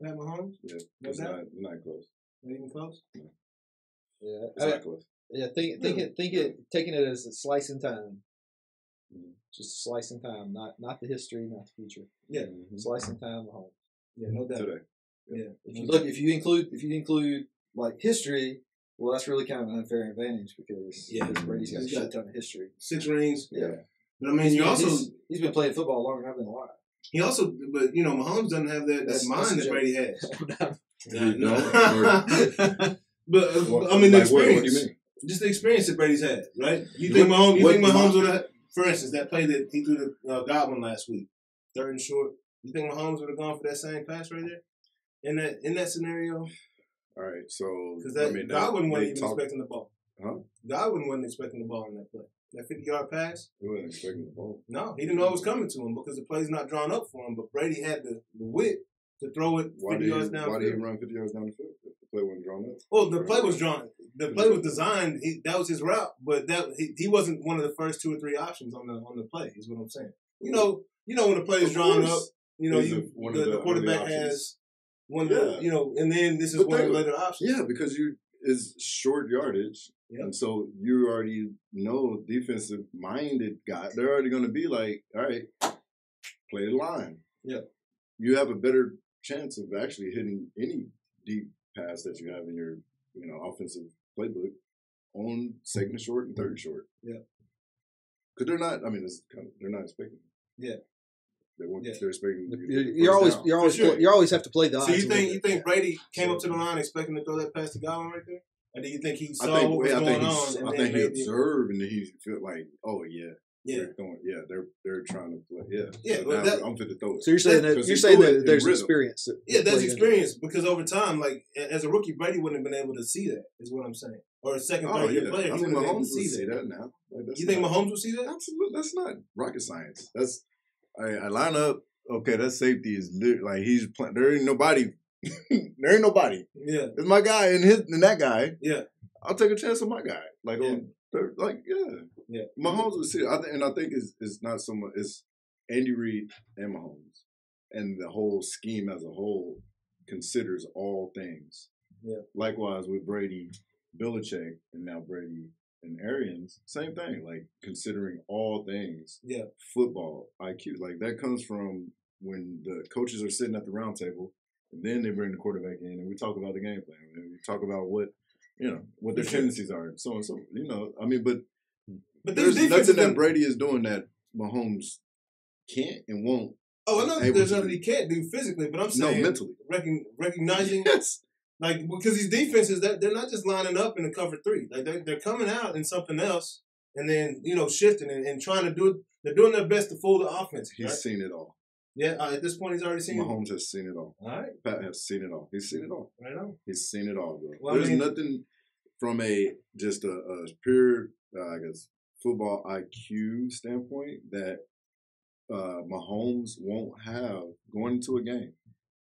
Pat Mahomes? Yeah. No it's doubt? not close. Not even close? No. Yeah. It's not close. Yeah, taking it as a slice in time. Just a slice in time, not the history, not the future. Yeah. Slice in time, Mahomes. Yeah, no doubt. Today. Yeah. If you include like history, well, that's really kind of an unfair advantage because Brady's got a shit ton of history. 6 rings. Yeah. But I mean, he's been playing football longer than I've been alive. He also, but you know, Mahomes doesn't have that mind that Brady has. But I mean, the experience. What do you mean? Just the experience that Brady's had, right? You think Mahomes would have, for instance, that play that he threw to Godwin last week, 3rd and short. You think Mahomes would have gone for that same pass right there? In that scenario? All right, so because Godwin wasn't even expecting the ball. Huh? Godwin wasn't expecting the ball in that play. That 50-yard pass. He wasn't expecting the ball. No, he didn't know it was coming to him because the play's not drawn up for him. But Brady had the wit to throw it 50 yards down. Why did he run 50 yards down the field? The play wasn't drawn up. Well, the play was drawn. The play was designed. That was his route, but he wasn't one of the first 2 or 3 options on the play. Is what I'm saying. You know when the play is drawn up. You know, the quarterback has one of the, you know, and then this is one of the later options. Yeah, because is short yardage. Yep. And so you already know defensive minded guy. They're already going to be like, all right, play the line. Yeah. You have a better chance of actually hitting any deep pass that you have in your, offensive playbook on 2nd and short and 3rd and short. Yeah. Because they're not, they're not expecting it. Yeah. They're expecting you always have to play the odds. So you think Brady came up to the line expecting to throw that pass to Godwin right there? Or do you think he saw what was going on? I think he observed and then he felt like, oh yeah, Yeah. They're trying to play. Yeah. Yeah, So well, I'm fit to throw it. So you're saying that there's experience. Yeah, there's experience because over time, like as a rookie, Brady wouldn't have been able to see that. Is what I'm saying. Or a second, third year player, he wouldn't have been able to see that now. Like, you think Mahomes will see that? Absolutely. That's not rocket science. That's I line up. Okay, that safety is like he's playing. There ain't nobody. There ain't nobody. Yeah, it's my guy and that guy. Yeah, I'll take a chance on my guy. Like yeah. Mahomes will see it. I think it's not so much. It's Andy Reid and Mahomes, and the whole scheme as a whole considers all things. Yeah. Likewise with Brady, Belichick, and now Brady and Arians, same thing. Like considering all things. Yeah. Football IQ, like that comes from when the coaches are sitting at the round table, and then they bring the quarterback in, and we talk about the game plan, and we talk about what their tendencies are, so and so. I mean, but there's nothing that Brady is doing that Mahomes can't and won't. Oh, I know there's nothing he can't do physically, but I'm saying mentally recognizing yes. Like because these defenses they're not just lining up in a cover three, like they're coming out in something else, and then shifting and trying to do it. They're doing their best to fool the offense. He's seen it all. Yeah, at this point he's already seen Mahomes has seen it all. All right, Pat has seen it all. He's seen it all. Right on. He's seen it all, bro. Well, There's nothing from a pure, I guess, football IQ standpoint that Mahomes won't have going into a game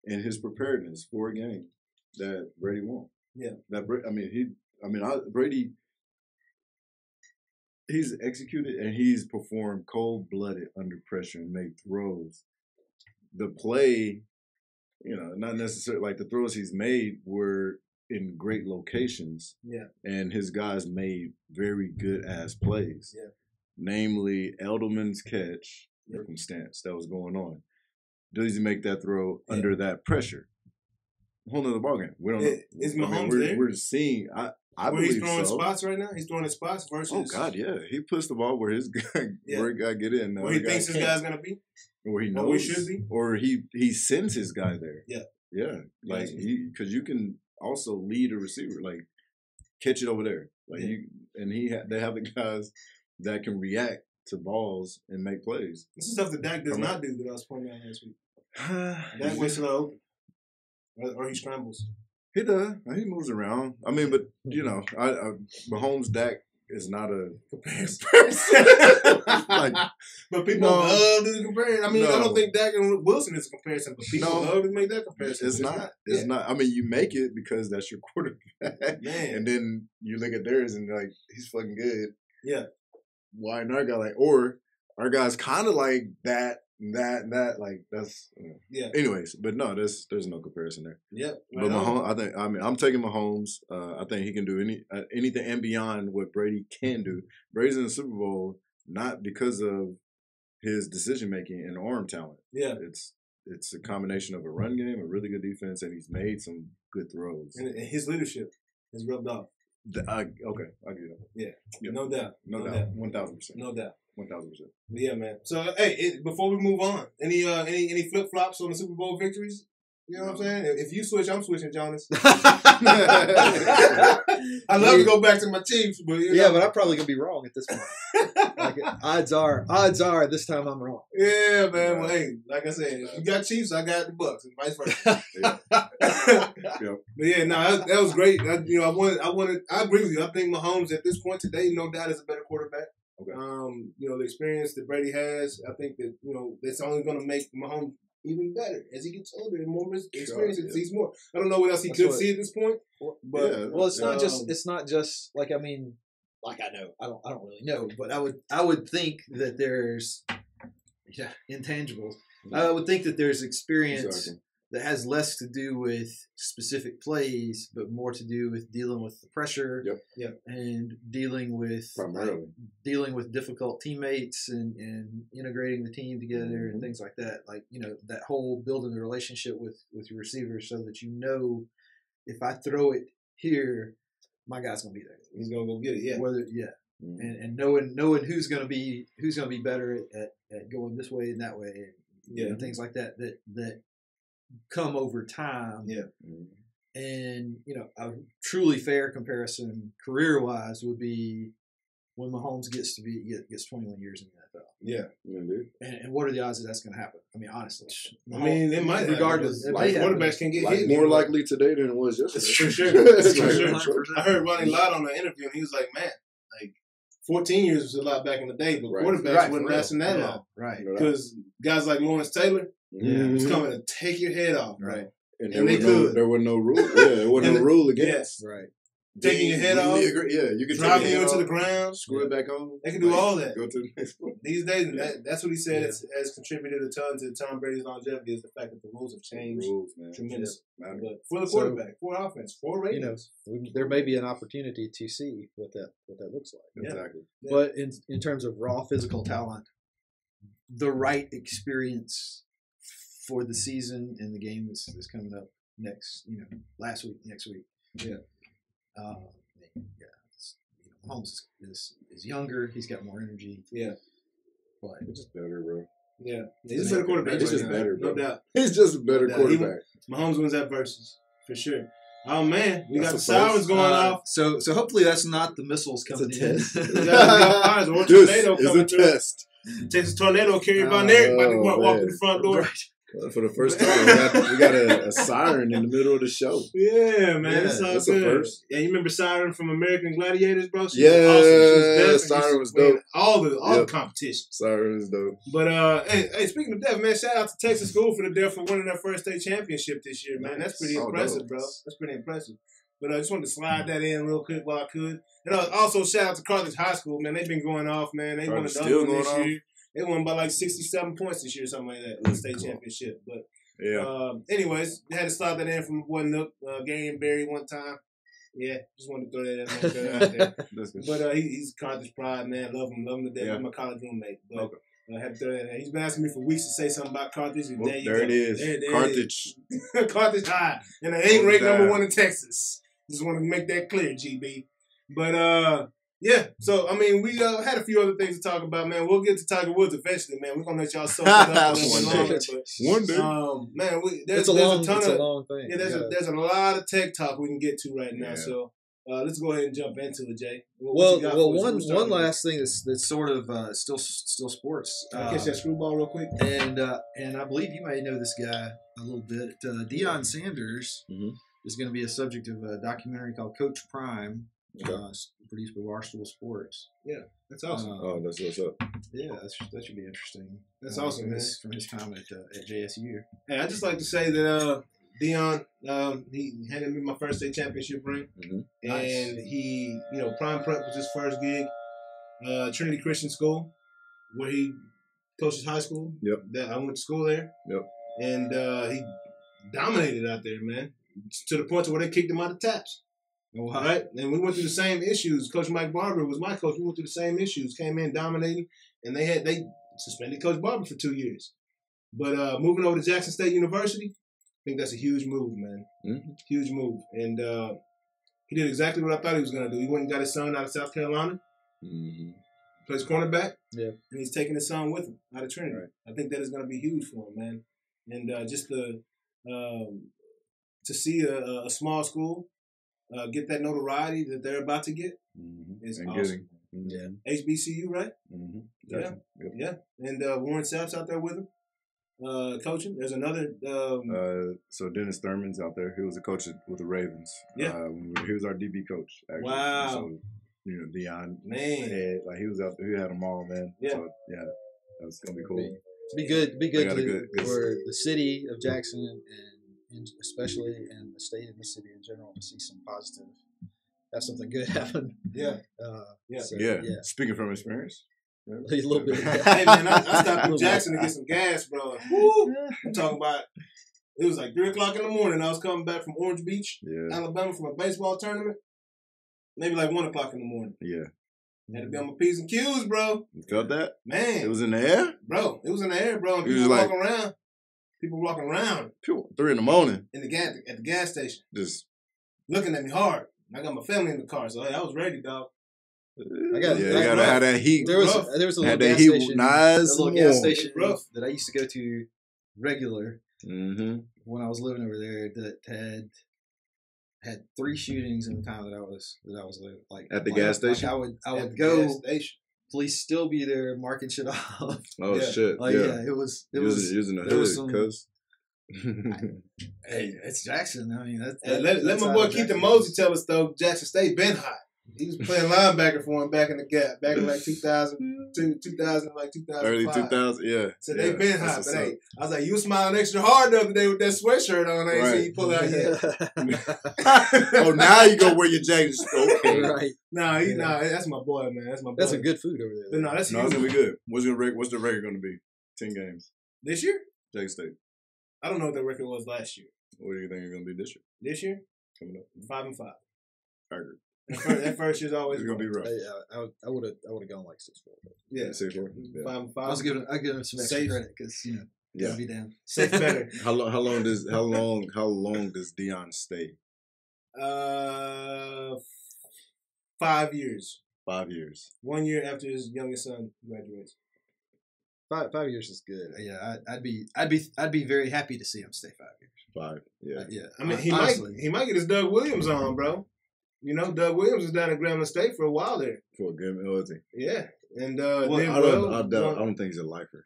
and his preparedness for a game that Brady won't. Yeah. Brady, he's executed and he's performed cold-blooded under pressure and made throws. The play, not necessarily like the throws he's made were in great locations. Yeah. And his guys made very good ass plays. Yeah. Namely, Edelman's catch circumstance that was going on. Does he make that throw under that pressure? Whole nother ballgame. We don't know. Is Mahomes there? We're seeing. I where believe he's throwing so. spots right now. He's throwing his spots versus. Oh God, yeah. He puts the ball where his guy, where he got to get in. Where he thinks his guy's gonna be. Where he knows. Where he should be. Or he sends his guy there. Yeah. Yeah. Like because you can also lead a receiver, like catch it over there. Like they have the guys that can react to balls and make plays. This is stuff that Dak does not do that I was pointing out last week. Dak waits slow, or he scrambles. He does. He moves around. I mean, but Mahomes Dak is not a comparison. But people love to compare. I mean, I don't think Dak and Wilson is a comparison, but people love to make that comparison. It's not. It's not. I mean, you make it because that's your quarterback. Man. And then you look at theirs and like, he's fucking good. Yeah. Why not our guy or our guy's kind of like that, like that's Anyways, but no, there's no comparison there. Yeah. But Mahomes, I'm taking Mahomes. I think he can do anything and beyond what Brady can do. Brady's in the Super Bowl not because of his decision making and arm talent. Yeah. It's a combination of a run game, a really good defense, and he's made some good throws. And his leadership has rubbed off. Okay, I'll give you that. Yeah, no doubt. 1,000%. No doubt. 1,000%. Yeah, man. So, hey, before we move on, any flip flops on the Super Bowl victories? You know what I'm saying? If you switch, I'm switching, Jonas. I love to go back to my Chiefs, but but I'm probably gonna be wrong at this point. Like, odds are this time I'm wrong. Yeah, man. Well, hey, like I said, if you got Chiefs, I got the Bucs, and vice versa. But yeah, no, that was great. I agree with you. I think Mahomes at this point today, no doubt, is a better quarterback. Okay. The experience that Brady has, I think that that's only going to make Mahomes even better as he gets older and more experience and sees more. I don't know what else he could see at this point, but it's not just like, I mean, like, I know I don't really know, but I would think that there's intangibles. I would think that there's experience that has less to do with specific plays, but more to do with dealing with the pressure and dealing with difficult teammates and integrating the team together and things like that. Like, that whole building the relationship with your receivers so that if I throw it here, my guy's gonna be there. He's gonna go get it. And knowing who's gonna be better at going this way and that way and things like that come over time. Yeah. And, a truly fair comparison career-wise would be when Mahomes gets 21 years in the NFL. Yeah. dude. And what are the odds that that's going to happen? I mean, honestly. I mean, it might. Regardless, happen. Like, quarterbacks can get hit. More likely today than it was yesterday. It's for sure. It's For for sure. I heard Ronnie Lott on the interview, and he was like, "Man, like 14 years was a lot back in the day, but quarterbacks wasn't lasting that long, right? Because guys like Lawrence Taylor was coming to take your head off, Right. And there were no rule. Yeah, there wasn't no rule against. Right. Taking your head off. You can drive take you your into head the off, ground. screw it back on. They can do all that. Go to the next one. These days, that's what he said has contributed a ton to Tom Brady's longevity is the fact that the rules have changed tremendously. But for the quarterback, for offense, for ratings. There may be an opportunity to see what that looks like. Exactly. Yeah. But in terms of raw physical talent, the right experience for the season and the game is coming up next week. Yeah. Mahomes is younger. He's got more energy. Yeah. But It's just better, bro. Yeah. He's a better quarterback. He's just right now. better, bro. No doubt. He's just a better No doubt. quarterback. Mahomes wins that versus for sure. Oh man, we got the That's sirens going off. So hopefully that's not the missiles coming in. test. We got fires or This tornado is coming a through. test. Texas tornado carried by Eric, about to walk man. through the front door. For the first time, we got a siren in the middle of the show. Yeah, man, it's all that's a good. first. Yeah, you remember Siren from American Gladiators, bro? She Yeah, was awesome. She was Siren was winning dope. all the competitions. Siren is dope. But hey, speaking of deaf, man, shout out to Texas School for the Deaf for winning their first state championship this year, man. That's pretty impressive, bro. That's pretty impressive. But I just wanted to slide that in real quick while I could. And also shout out to Carthage High School, man. They've been going off, man. They won another one this year. They won by like 67 points this year, something like that, in the state championship. But anyways, had to slide that in from one Nook, Gary and Barry one time. Yeah, just wanted to throw that out there. But he's Carthage pride, man. Love him to death. He's my college roommate. But I had to throw that in. He's been asking me for weeks to say something about Carthage. And There it is. Carthage. Carthage High. And they ain't ranked number 1 in Texas. Just want to make that clear, GB. But yeah, so I mean, we had a few other things to talk about, man. We'll get to Tiger Woods eventually, man. We're gonna let y'all soak it up a little bit longer. One day. Man, it's a long thing. Yeah, there's a lot of tech talk we can get to right now. So let's go ahead and jump into it, Jay. One last thing that's sort of still sports. Catch that screwball real quick. And I believe you may know this guy a little bit. Deion Sanders is going to be a subject of a documentary called Coach Prime. Produced by Barstool Sports. Yeah, that's awesome. That's what's up. Yeah, that should be interesting. That's awesome, man. From his time at JSU. Hey, I just like to say that Deion, he handed me my first state championship ring, and he, Prime Prep was his first gig. Trinity Christian School, where he coaches high school. Yep. I went to school there. Yep. And he dominated out there, man, to the point to where they kicked him out of TAPS. All right, and we went through the same issues. Coach Mike Barber was my coach. We went through the same issues. Came in dominating, and they suspended Coach Barber for 2 years. But moving over to Jackson State University, I think that's a huge move, man. Huge move, and he did exactly what I thought he was going to do. He went and got his son out of South Carolina, plays cornerback, and he's taking his son with him out of Trinity. Right. I think that is going to be huge for him, man. And just to see a small school. Get that notoriety that they're about to get is awesome. HBCU, right? Yeah. And Warren Sapp's out there with him, coaching. There's another. So Dennis Thurman's out there. He was a coach with the Ravens. Yeah. He was our DB coach. Actually. Wow. So, Deion. Man. He was out there. He had them all, man. Yeah. So, that's gonna be cool. Be good for the city of Jackson and especially in the state of Mississippi in general to see some positive, have something good happen. Speaking from experience, a little bit. Hey man, I stopped in Jackson to get some gas, bro. Woo! I'm talking about. It was like 3:00 in the morning. I was coming back from Orange Beach, Alabama, from a baseball tournament. Maybe like 1:00 in the morning. Yeah. Had to be on my P's and Q's, bro. You felt that? Man. It was in the air? Bro, it was in the air, bro. And people walking around. 3 in the morning. At the gas station. Just looking at me hard. I got my family in the car, so I was ready, dog. You gotta have that heat. There was a little gas station. Gas station that I used to go to regular when I was living over there that had had 3 shootings in the time that I was living. Like At the gas station? I would At the go. gas station. Police still be there marking shit off. Oh Yeah. shit! Like it was using the there was hood, some- cuz. Hey, it's Jackson. I mean, Hey, let my boy Keith Mosey tell us though. Jackson State been hot. He was playing linebacker for him back in the gap, back in like 2000, like 2005. Early 2000, yeah. So yeah, they been that's hot, what's but up. hey, I was like, you was smiling extra hard the other day with that sweatshirt on. I ain't Right. see you pull out yet. Oh, now you go wear your jacket. Okay. Right. Nah, that's my boy, man. That's my boy. That's some good food over But there. no, that's No, it's huge. gonna be good. What's the record gonna be? 10 games. This year? Jackson State. I don't know what the record was last year. What do you think it's gonna be this year? This year? Coming up. 5-5. I agree. That first year's always It's gonna be rough. I would have gone like 6-4. Yeah, 6-4. Yeah. 5-5. I was giving him some extra Safe. credit because Yeah. gotta be down. Safe better. How long does Deion stay? 5 years. 5 years. 1 year after his youngest son graduates. 5 years is good. Yeah, I'd be very happy to see him stay 5 years. 5. Yeah. Yeah, I mean, he honestly. might get his Doug Williams on, bro. You know, Doug Williams was down at Grambling State for a while there. For a good, was he? Yeah, and I don't think he's a lifer.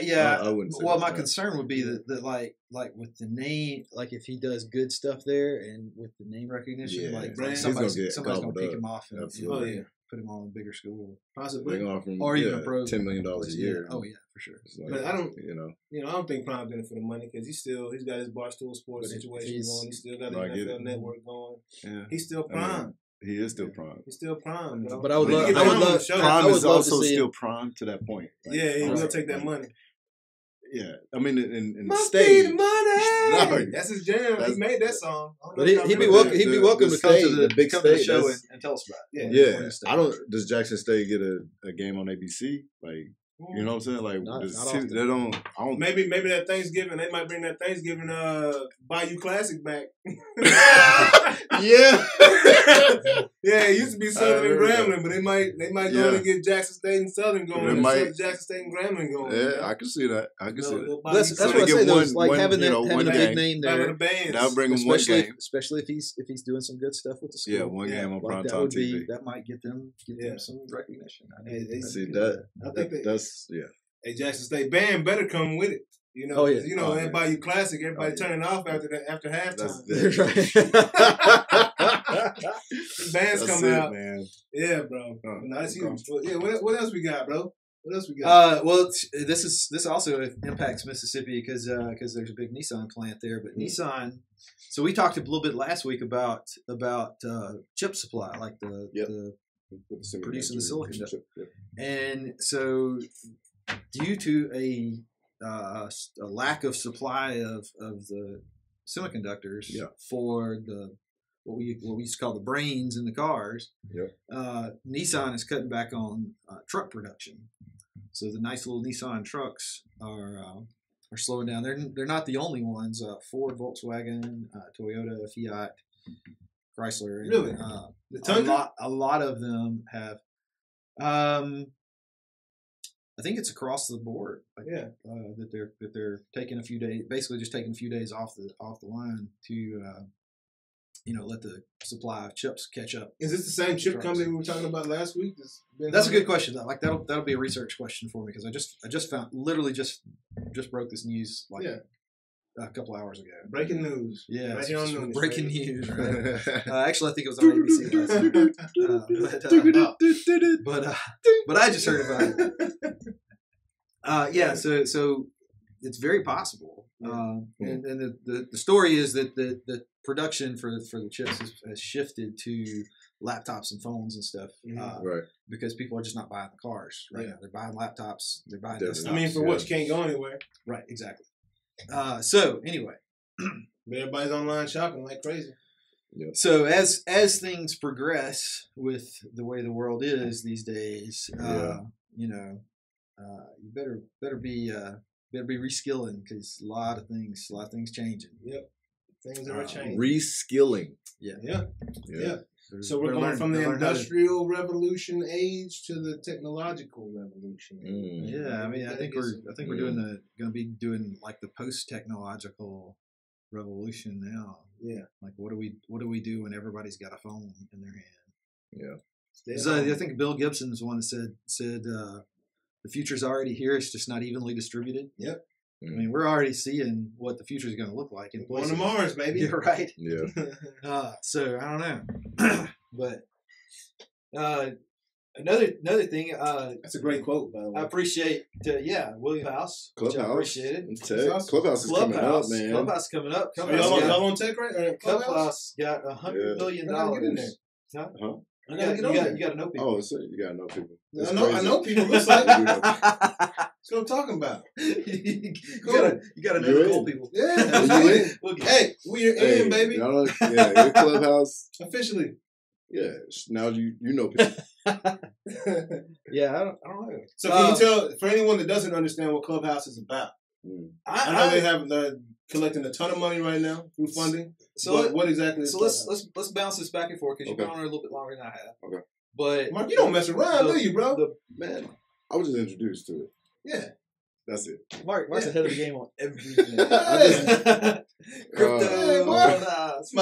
Yeah. I wouldn't say Well, that's my bad. concern would be that like with the name, like if he does good stuff there and with the name recognition, Yeah. like Brand. somebody's He's gonna get gonna gobbled pick up. him off and Absolutely. Oh, yeah. put him on a bigger school possibly. They offer him, or even a pro $10 million a year. Oh yeah, for sure. It's like, But I don't- you know. You know, I don't think Prime's in it for the money because he's got his Barstool Sports But if situation he's- going. He's still got the I get NFL it. Network going. Yeah. He's still I mean, Prime. He is still prime. He's still Prime, bro. But I would When you love- get I would him on love- the show, Prime I would is love to also see still him. prime to that point. Like, yeah, he will honestly, take that like, money. Yeah. I mean, in the Must stage. be the money. No. That's his jam. That's- he made that song. I don't know But if y'all he'd be remember welcome. that. He'd be welcome the to come to stage, the the big come to the stage, show that's- and tell us about it. Yeah. Yeah. I don't. Does Jackson State get a game on ABC? Like, you know what I'm saying? Like, Not does- often. they don't. I don't. Maybe that Thanksgiving they might bring that Thanksgiving Bayou Classic back. Yeah. Yeah, it used to be Southern and remember that. Grambling, but they might go Yeah. and get Jackson State and Southern going. They And might- Jackson State and Grambling going. Yeah, I can see that. I can see that. That's So what they I get say. Though, one- is like one, having you know, that having one a game. big name Having there, the bands. That'll bring them one especially game. especially if he's doing some good stuff with the school. Yeah, one Yeah, game on Like, primetime TV. that might get them some recognition. I Hey, they See think that? I think That's yeah. Hey, Jackson State band better come with it. You know, Oh, yeah. you know, Oh, that yeah. Bayou Classic, everybody Oh, yeah. turning off after halftime. That's Bands That's come it, out. man. Yeah, bro. Oh, No, that's okay. huge. Well, yeah, what else we got, bro? What else we got? Well, this also impacts Mississippi because there's a big Nissan plant there. But Nissan, so we talked a little bit last week about chip supply, like the Yep. the producing the silicon. Yep. And so, due to a lack of supply of the semiconductors Yeah. for the what we used to call the brains in the cars, Yep. Nissan is cutting back on truck production. So the nice little Nissan trucks are slowing down. They're not the only ones. Ford, Volkswagen, Toyota, Fiat, Chrysler. And, Really? The Tundra? a lot of them have. I think it's across the board. Like, Yeah. that they're taking a few days, basically just taking a few days off the line to let the supply of chips catch up. Is this the same chip Trucks. company we were talking about last week? That's a good question. Like that'll be a research question for me because I just found literally just broke this news like Yeah. a couple hours ago. Breaking news. Yeah, Right it's here on just Noonish, breaking right? news. Right? Actually, I think it was on ABC last night. But I just heard about it. Yeah, so it's very possible. And the story is that the production for the chips has shifted to laptops and phones and stuff. Right. Because people are just not buying the cars right now. They're buying laptops. They're buying Definitely. desktops. I mean, for what you can't go anywhere. Right, exactly. So anyway, But everybody's online shopping like crazy. so as things progress with the way the world is these days, you better be reskilling because a lot of things changing. Yep. Things are changing. Reskilling. Yeah. Yeah. So we're going from the industrial revolution age to the technological revolution. Yeah, I mean, I think we're going to be doing like the post technological revolution now. Yeah. Like, what do we do when everybody's got a phone in their hand? Yeah. So I think Bill Gibson is the one that said the future's already here. It's just not evenly distributed. Yep. I mean, we're already seeing what the future is going to look like in Going places. to Mars, baby. You're right. Yeah. So I don't know, but another thing. That's a great quote, by the way. I appreciate, William House. Clubhouse. Which I appreciate it. Clubhouse is coming up, man. Clubhouse coming up. Are y'all on tech, right? Clubhouse got $100 million. Get in there. Huh? I You gotta get on got there. to know people. Oh, so you gotta know people. I know people. Looks like that's what I'm talking about. you Cool. gotta know You the cool in? people. Yeah. You in? Hey, we're in, baby. Your Clubhouse. Officially. Yeah, now you know people. Yeah, I don't know. So can you tell, for anyone that doesn't understand what Clubhouse is about? I know they have collecting a ton of money right now through funding. So what exactly is Clubhouse? let's bounce this back and forth because you've been on there a little bit longer than I have. Okay. But Mark, you don't mess around, do you, bro? Man, I was just introduced to it. Yeah. That's it. Mark's ahead of the game on everything. Crypto. That's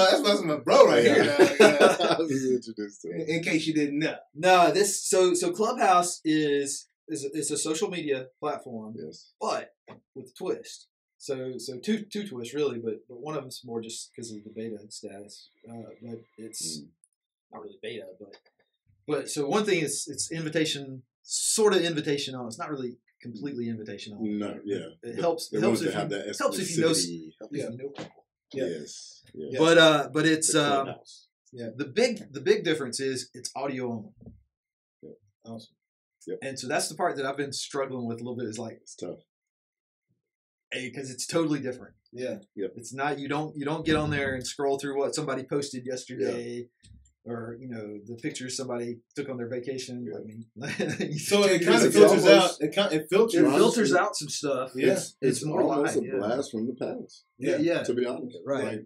my bro right here. Now. I was just introduced to it. In case you didn't know. No, so Clubhouse is a social media platform. Yes. But with a twist. So two twists really, but one of them's more just because of the beta status. But it's not really beta, but so one thing is it's sort of invitational. It's not really completely invitational. No, yeah. It helps if you know people. Yes. Yeah. But it's the big difference is it's audio only. Yeah. Awesome. Yep. And so that's the part that I've been struggling with a little bit. Is like It's tough. Because it's totally different. Yeah. Yep. It's not you don't get on there and scroll through what somebody posted yesterday. Or the pictures somebody took on their vacation. Yeah. I mean, So it kind of filters out. It filters out some stuff. Yeah. It's more almost live, a blast from the past. Yeah. To be honest, Right.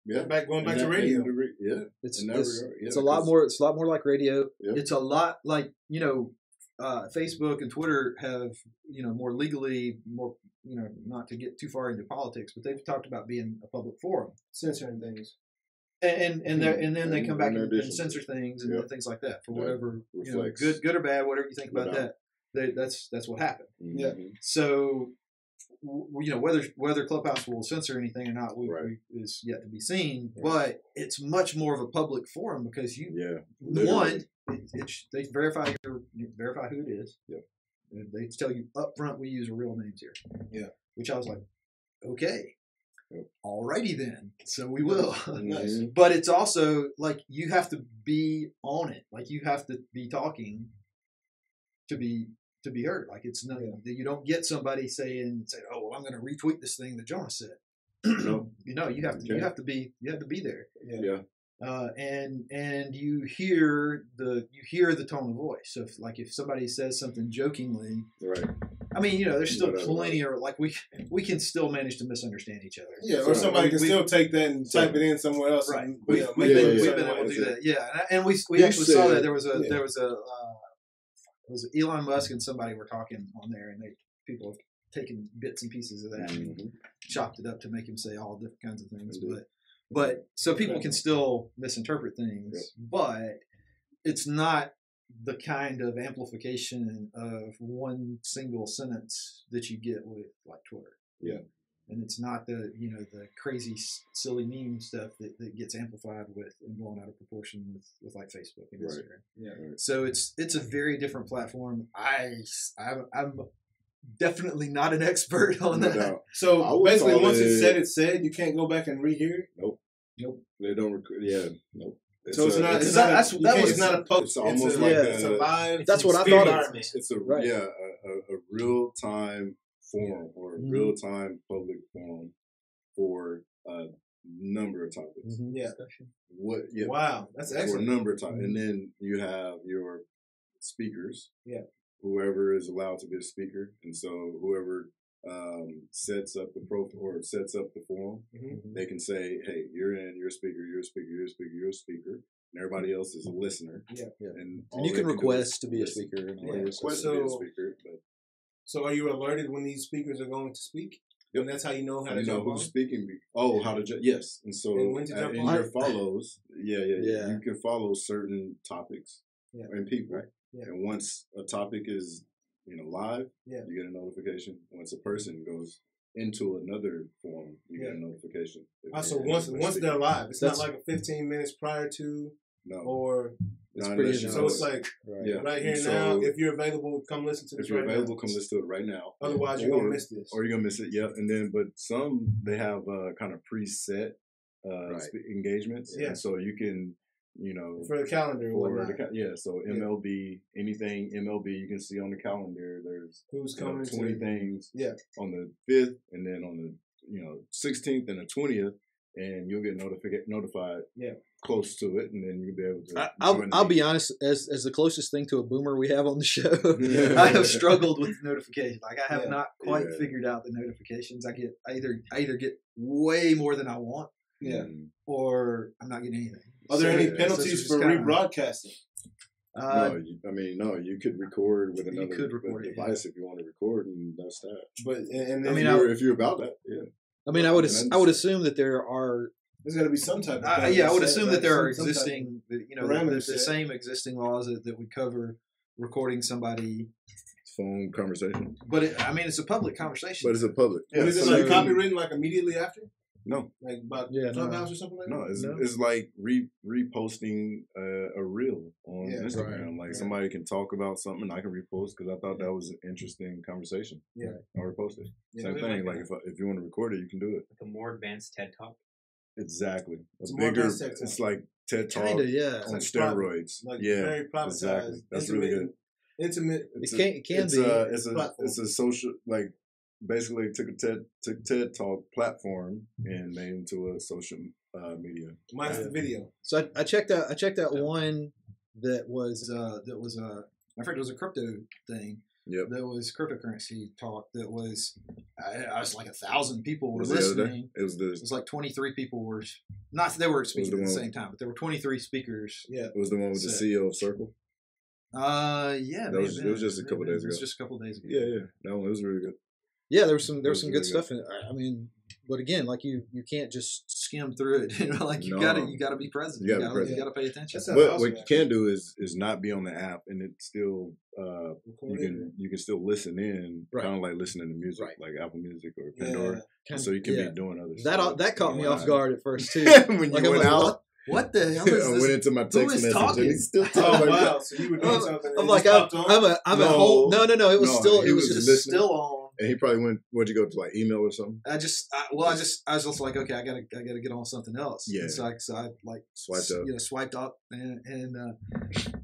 Going back to radio. It's It's a lot more. It's a lot more like radio. Yeah. It's a lot like Facebook and Twitter have more legally more not to get too far into politics, but they've talked about being a public forum, Censoring things. and then they come back and addition. center things and things like that for whatever reflects. good or bad, whatever you think about No that. That's what happened. Yeah. So whether Clubhouse will censor anything or not is yet to be seen. Right. But it's much more of a public forum because they verify who it is. Yep. And they tell you up front we use real names here. Yeah. Which I was like, okay. Yep. Alrighty then. So we will. Nice. But it's also like you have to be on it. Like you have to be talking to be heard. Like it's not you don't get somebody saying, "Oh, well, I'm going to retweet this thing that Jonas said." No. You have to be there. Yeah. And you hear the tone of voice. So if somebody says something jokingly, Right. I mean, there's still plenty of like we can still manage to misunderstand each other. Yeah, or somebody can still take that and type it in somewhere else. Right. And, We've been able to do that. Yeah, and we actually saw that there was it was Elon Musk and somebody were talking on there, and people have taken bits and pieces of that and chopped it up to make him say all different kinds of things. But so people can still misinterpret things, but it's not the kind of amplification of one single sentence that you get with like Twitter. Yeah. And it's not the crazy silly meme stuff that gets amplified with and blown out of proportion with like Facebook and Instagram. Yeah. So it's a very different platform. I'm definitly not an expert on that. doubt. So basically, once it's said, you can't go back and rehear it. Nope. They don't. Nope. It's not a post. It's almost like it's a live. That's what I thought. It's a real time forum or a real time public forum for a number of topics. Yeah. Yeah. Wow, that's for excellent. a number of times, and then you have your speakers. Yeah. Whoever is allowed to be a speaker, and so whoever sets up the profile or sets up the forum, they can say, "Hey, you're a speaker, you're a speaker, you're a speaker, you're a speaker," and everybody else is a listener. Yeah. And you can request to be a speaker. Request to be a speaker, but so are you alerted when these speakers are going to speak? And that's how you know how to you know jump on. who's speaking. Oh, how to jump? Yes, and so And when to jump in on? your follows, Yeah. you can follow certain topics Yeah. and people. Right. Yeah. And once a topic is live, Yeah. you get a notification. Once a person goes into another forum, you get a notification. So once they're live, it's not like a 15 minutes prior to, no, or It's not pretty unless you so know it's it. like Right. Yeah. right here So now. If you're available, come listen to this. if you're right available, now. come listen to it right now. Otherwise, you're gonna miss this. Or you're gonna miss it. Yeah, and then but some they have kind of preset engagements. Yeah. And so you can For the calendar or for whatnot. so MLB, anything MLB you can see on the calendar. There's Who's coming 20 to things Yeah. on the 5th, and then on the 16th and the 20th, and you'll get notified close to it, and then you'll be able to. I'll be honest, as the closest thing to a boomer we have on the show, I have struggled with the notifications. Like I have not quite figured out the notifications. I either get way more than I want, or I'm not getting anything. Are there any So penalties it's for just kinda- rebroadcasting? No, you could record with another device if you want to record, and that's that. But and I mean, if you're about that, I mean, I would assume that there are. there's got to be some type of I would assume that there are some type of existing, parameters the set. same existing laws that would cover recording somebody. phone conversation. But it's a public conversation. But it's a public. But is it like copywritten like immediately after? No. Like about Yeah, Clubhouse or something like No, that? it's like reposting a reel on Yeah. Instagram. Like somebody can talk about something, I can repost because I thought that was an interesting conversation. Yeah. I'll repost it. Yeah. Same thing. Like if you want to record it, you can do it. Like a more advanced TED Talk. Exactly. It's A more bigger. advanced TED Talk. It's like TED Talk Kinda, yeah. on like steroids. Like yeah, very privatized. exactly. That's intimate, really good. Intimate. It can it's be. It's a social basically took TED Talk platform and made it into a social media. Minus the video. So I checked out one that was I heard it was a crypto thing. Yep. That was cryptocurrency talk. That was I was like 1,000 people were Was it the other day? listening. It was the It was like 23 people were not. They were speaking the at the one- same time, but there were 23 speakers. Yeah. it was the one with the So- CEO of Circle. Yeah. That was- it was just a couple days It was ago. just a couple days ago. Yeah, that one was really good. Yeah, there was some was good really stuff in it. I mean, but again, like you can't just skim through it. Like you No. gotta be present. You gotta be present. You gotta pay attention. That's how- But awesome, what you actually. can do is not be on the app, and it's still you can still listen in, Right. kind of like listening to music, Right. like Apple Music or Pandora. Yeah. So you can Yeah. be doing other That stuff. that caught me When off I- guard at first too. when Like, you I'm went like, out, what the hell is I this? went into my text is message talking? and he's still Oh talking. wow! So you were doing something. and I'm it like, just popped on? I'm at No. home. No. It was No, still. he It was was just listening. still on. And he probably went. Where'd you go to, like email or something? I was just like, okay, I gotta get on something else. Yeah. And so I like Swiped up. swiped up, and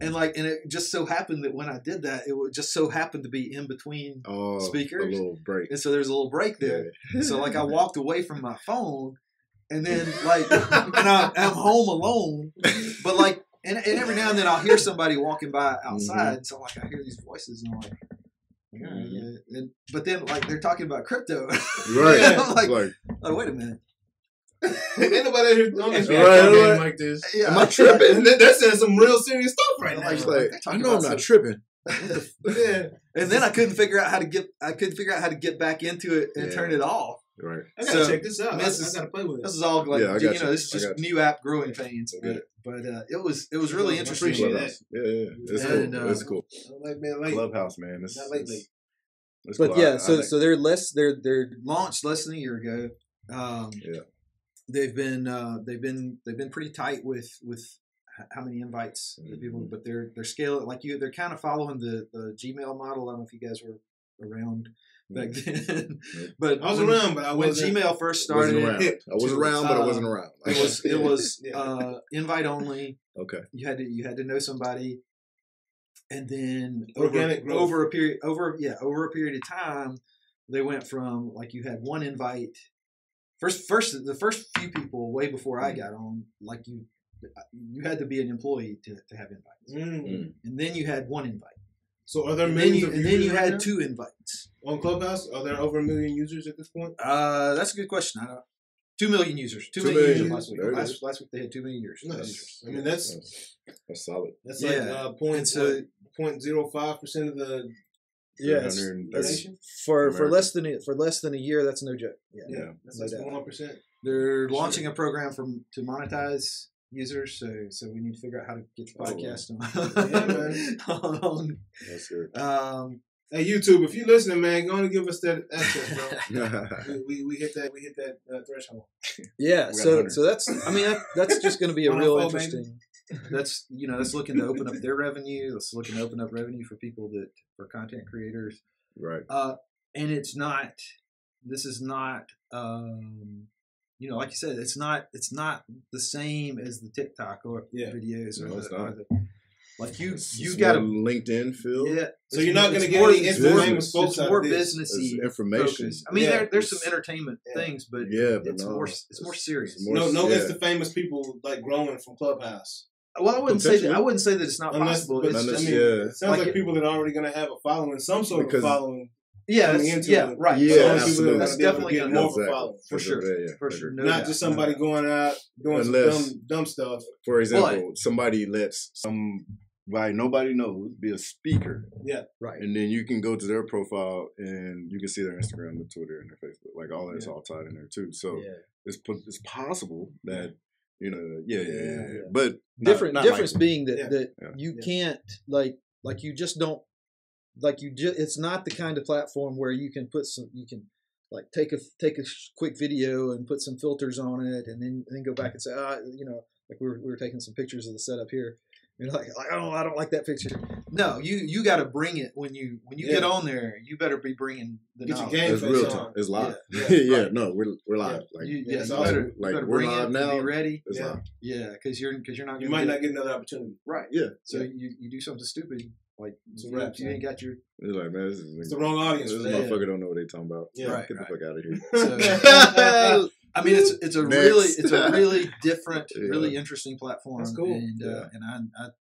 it just so happened that when I did that, it would just so happened to be in between Oh, speakers. a little break. And so there's a little break there. So like I walked away from my phone, and then like and I'm home alone, but like and every now and then I'll hear somebody walking by outside. So like I hear these voices, and I'm like. But then, like they're talking about crypto, Right. I'm like, Like, wait a minute. Ain't nobody here on this Right, game right. like this. Yeah. am I tripping? They're saying some real serious stuff right now. It's They're like, talking I know I'm about not tripping. Yeah. And then I couldn't figure out how to get back into it and Yeah. turn it off. Right. I gotta So, check this out. I this is- gotta play with it. This is all like Yeah, I got you. this is I just got you. new app growing pains. Okay. But it was really I interesting. appreciate that. Yeah. It's And, cool. It's cool. Like man, late. Clubhouse, man. It's, Not lately. it's But cool. yeah, I so like- so they're launched less than a year ago. Yeah. They've been pretty tight with how many invites the people, but they're scaling like you. They're kind of following the Gmail model. I don't know if you guys were around back then, but I was when- around, but I when wasn't. Gmail first I wasn't started. around. hip I was to around, but I it. wasn't around. It was Yeah. invite only. Okay. You had to know somebody, and then Organic growth. over a period of time, they went from like you had one invite. The first few people way before I got on, like you had to be an employee to have invites, Mm. and then you had one invite, So are there and millions of then users you right had now? 2 invites. On Clubhouse? Are there over 1 million users at this point? That's a good question. I don't. 2 million users. 2 2 million million users last week. users. There it is. Last week they had 2 million users. Nice. I mean, that's That's solid. like Yeah. point, And so- 0.05% of the Yes, 330. for less than a year. That's no joke. Yeah. That's like 1%. They're launching a program to monetize users, so we need to figure out how to get the podcast on. That's good. Hey YouTube, if you're listening, man, go on and give us that access, bro. we hit that threshold. Yeah, so 100. that's just going to be a real 104, interesting. That's looking to open up their revenue. That's looking to open up revenue for people for content creators. Right. And it's not. This is not. Like you said, it's not the same as the TikTok or videos No, it's not. like you It's got to LinkedIn feel. Yeah. So you're not going to get any famous folks It's out more of this. businessy Information. focus. I mean, there's some entertainment things, but it's more serious. No Insta famous people like growing from Clubhouse. Well, I wouldn't say that it's not possible. But, It's it sounds like people that are already going to have a following, some sort of following. Yeah, right. Yeah, so absolutely. That's definitely going going to to get more following. For sure. Yeah. For sure. No Not doubt. just somebody going out doing some dumb stuff. For example, somebody lets somebody nobody knows be a speaker. Yeah. Right. And then you can go to their profile and you can see their Instagram, their Twitter, and their Facebook. Like all that's all tied in there too. So it's possible that but difference being that Yeah. you can't you just don't it's not the kind of platform where you can take a quick video and put some filters on it and then go back and say like we were taking some pictures of the setup here. You're like I don't like that picture. No, you got to bring it when you get on there. You better be bringing the Get your knowledge. game it's face real on. time. It's live. Yeah. Right. No, we're live. Like, You awesome. better we're bring live it now. and be ready. It's live. Yeah, because you're not. You might not get another opportunity. Right. Yeah. So you do something stupid like It's a you wrap, ain't got your. It's like, man, It's the wrong audience. This for that. motherfucker don't know what they talking about. Yeah. Right. Get the fuck out of here. So, I mean, it's a Next. really different, Yeah. really interesting platform. That's cool. And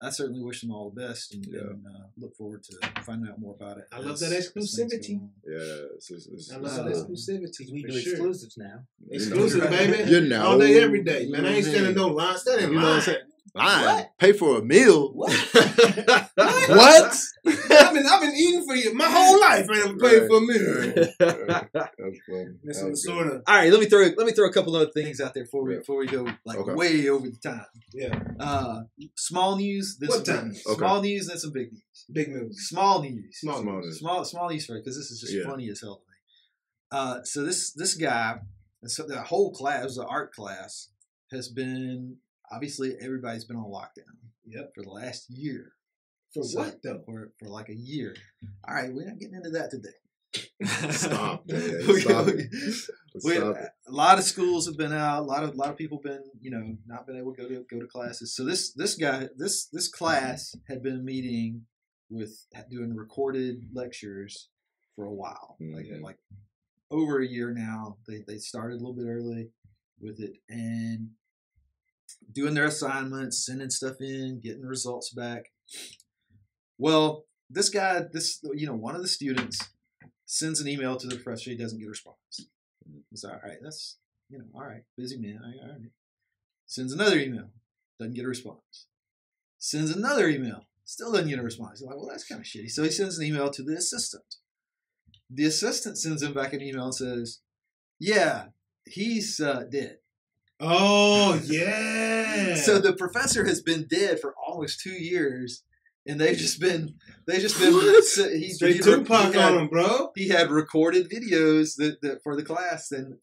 I certainly wish them all the best and look forward to finding out more about it. I love as that things exclusivity. go on. Yeah. It's I love that exclusivity. We for do sure. exclusives now. Exclusive, baby. You know. All day, every day, man. I ain't standing no line. Standing You know what I'm line. saying? Line. Pay for a meal. What? What? I've been eating for you my whole life. I never paid for a meal. That's funny. This That is was sort of All right, let me throw a couple other things out there before we go way over the time. Small news. Then What some time? big news. Okay. Small news, then some big news. big news. Small news. Small news. Small news for because this is just Yeah. funny as hell to me. So this guy, so the whole class, the art class, has been obviously everybody's been on lockdown. Yep. For the last year. For what though? For like a year. All right, we're not getting into that today. Stop. Man. We- Stop we- it. we- Stop it. a lot of schools have been out. A lot of people been not been able to go to classes. So this class had been meeting with doing recorded lectures for a while, like over a year now. They started a little bit early with it and doing their assignments, sending stuff in, getting results back. Well, this guy, one of the students sends an email to the professor. He doesn't get a response. It's all right. That's, all right. Busy man. All right. Sends another email. Doesn't get a response. Sends another email. Still doesn't get a response. He's like, well, that's kind of shitty. So he sends an email to the assistant. The assistant sends him back an email and says, yeah, he's dead. Oh yeah. So the professor has been dead for almost 2 years, and they've just been Straight Tupac on him, bro. He had recorded videos that for the class, and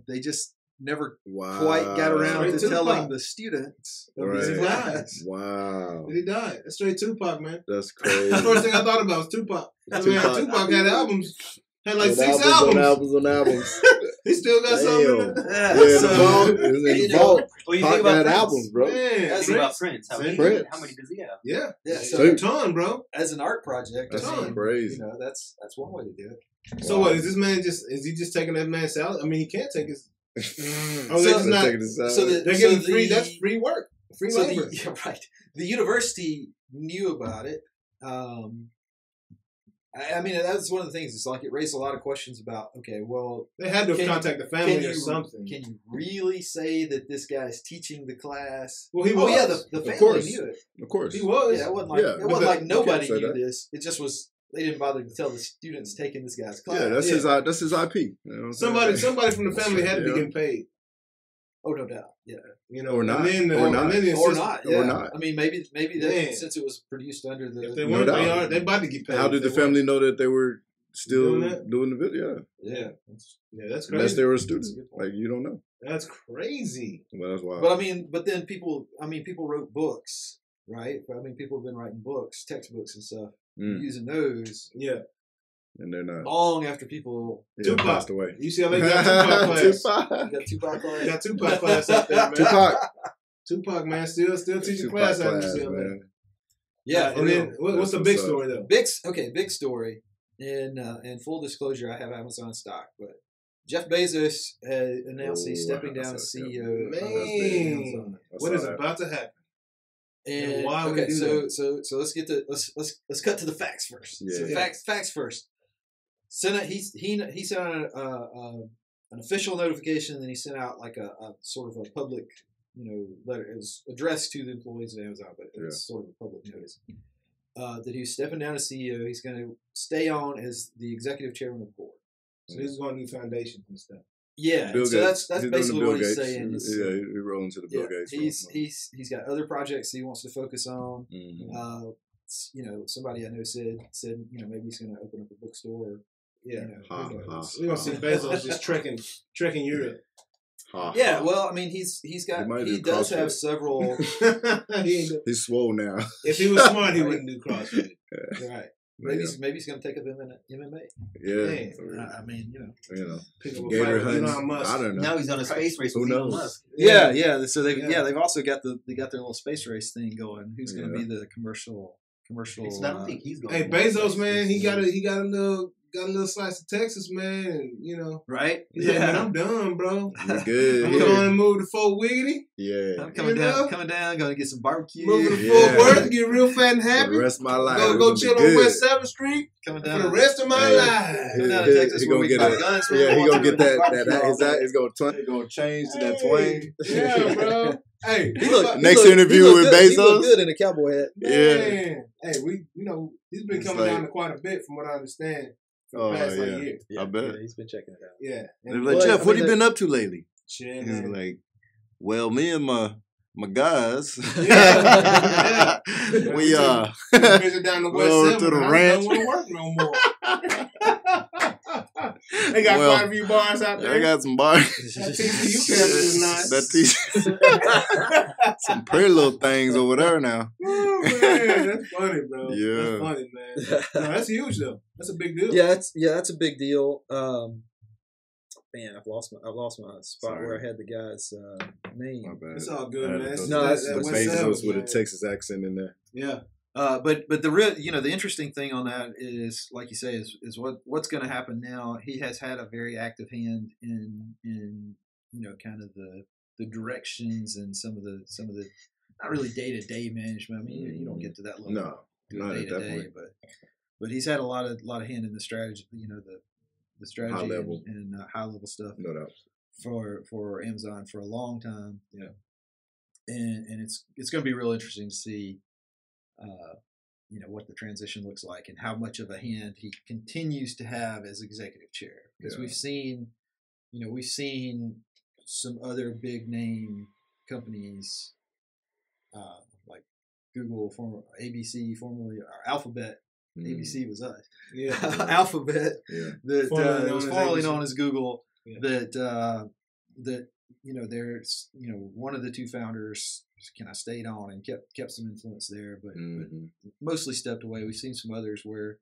they just never quite got around to Straight telling Tupac. the students That Right. he died. Wow. That he died. That's straight Tupac, man. That's That's crazy. the first thing I thought about was Tupac. Tupac had albums. Had like And 6 albums albums. on albums. He still got something in there. Yeah, in the vault. It was in the vault. Well, you Pac think about had Prince. albums, bro. Man, You think about Prince. Prince. How many does he have? Yeah. Yeah, So so a ton, bro. as an art project, That's Ton. crazy. that's one way to do it. So what is this man is he just taking that man's salary? I mean, he can't take his. Oh, So- they're just not. Taking this out. so the- They're getting free. That's free work. Free So labor. right. The university knew about it. I mean, that's one of the things. It's like it raised a lot of questions about. Okay, well, They had to Can- contact the family or something. Can you really say that this guy's teaching the class? Well, he Oh was. yeah, the Of family course. knew it. Of course. He was. Yeah, it wasn't like Yeah, it but wasn't that- like you nobody can't say knew that. this. It just was they didn't bother to tell the students taking this guy's class. Yeah, that's his IP. You know what I'm Somebody from the family had to be getting paid. Oh, no doubt. Yeah. You know, Or not. Or not. Yeah. Or not. I mean, maybe that, since it was produced under the. If they weren't, they about to get paid. How did the family know that they were still doing the video? Yeah, that's crazy. Unless they were a student, like you don't know. That's crazy. Well, that's wild. But then people wrote books, right? I mean, people have been writing books, textbooks and stuff, using those. Yeah. And they're not. Long after people passed away. UCLA got Tupac class. You got Tupac class. Got Tupac class out there, man. Tupac, man, still teaching class out of UCLA. Man. Yeah, and then what's the big story though? Big story. In full disclosure, I have Amazon stock, but Jeff Bezos announced he's stepping down as CEO. Man, what is about to happen? And why okay, we do that? so let's get to let's cut to the facts first. Yeah. So facts first. Senate he sent out an official notification, and then he sent out like a sort of a public letter. It was addressed to the employees of Amazon, but it was sort of a public notice that he's stepping down as CEO. He's going to stay on as the executive chairman of the board. So he's going to do foundations and stuff. Yeah, so that's basically what he's saying. He's rolling to the Bill Gates. He's got other projects he wants to focus on. Mm-hmm. Somebody I know said maybe he's going to open up a bookstore. Yeah, we're gonna see Bezos just trekking Europe. Yeah, well, I mean, he does have several. He's swole now. If he was smart, he wouldn't do CrossFit. Right. Maybe he's going to take up MMA. Yeah. I mean, pick up a Gator fight, hunts. I don't know. Now he's on a space race. Who with knows? Elon Musk. Yeah. So they've also got their little space race thing going. Who's going to be the commercial? I don't think he's going. Hey, Bezos, man, he got a little slice of Texas, man, and right? Yeah, man, I'm done, bro. We're good. I'm going to move to Fort Wiggity. Yeah, I'm coming down, going to get some barbecue. Moving to Fort Worth, get real fat and happy. For the rest of my life, go chill on West 7th Street. Coming down for the rest of my life. Coming down to Texas, where we can buy guns. Yeah, he gonna get that. He's gonna change to that twang. Yeah, bro. Hey, next interview with Bezos. He look good in a cowboy hat. Yeah. Hey, he's been coming down to quite a bit, from what I understand. Year. I bet. Yeah, he's been checking it out. Yeah. They're like, Jeff, what have you been up to lately? Shit, He's man. like, well, me and my guys, we visit down the West 7th, to the I ranch. don't want to work no more. They got quite a few bars out there. I got some bars. That TCU campus is nice. Some pretty little things over there now. Oh, man, that's funny, bro. Yeah. That's funny, man. No, that's huge, though. That's a big deal. Yeah, that's a big deal. Man, I've lost my spot where I had the guy's name. My bad. It's all good, man. That's Bezos with a Texas accent in there. Yeah. But the real, the interesting thing on that is, like you say, is what's going to happen now. He has had a very active hand in kind of the directions and some of the not really day-to-day management. I mean, you don't get to that level. No, day-to-day, but he's had a lot of hand in the strategy. The strategy high level. and high level stuff. No doubt. For Amazon for a long time. Yeah. And it's going to be real interesting to see. What the transition looks like and how much of a hand he continues to have as executive chair. Because we've seen some other big name companies like Google, ABC, formerly Alphabet. ABC was us. Yeah. Alphabet. Yeah. That was formerly known as Google. Yeah. That there's one of the two founders kind of stayed on and kept some influence there, but mostly stepped away. We've seen some others where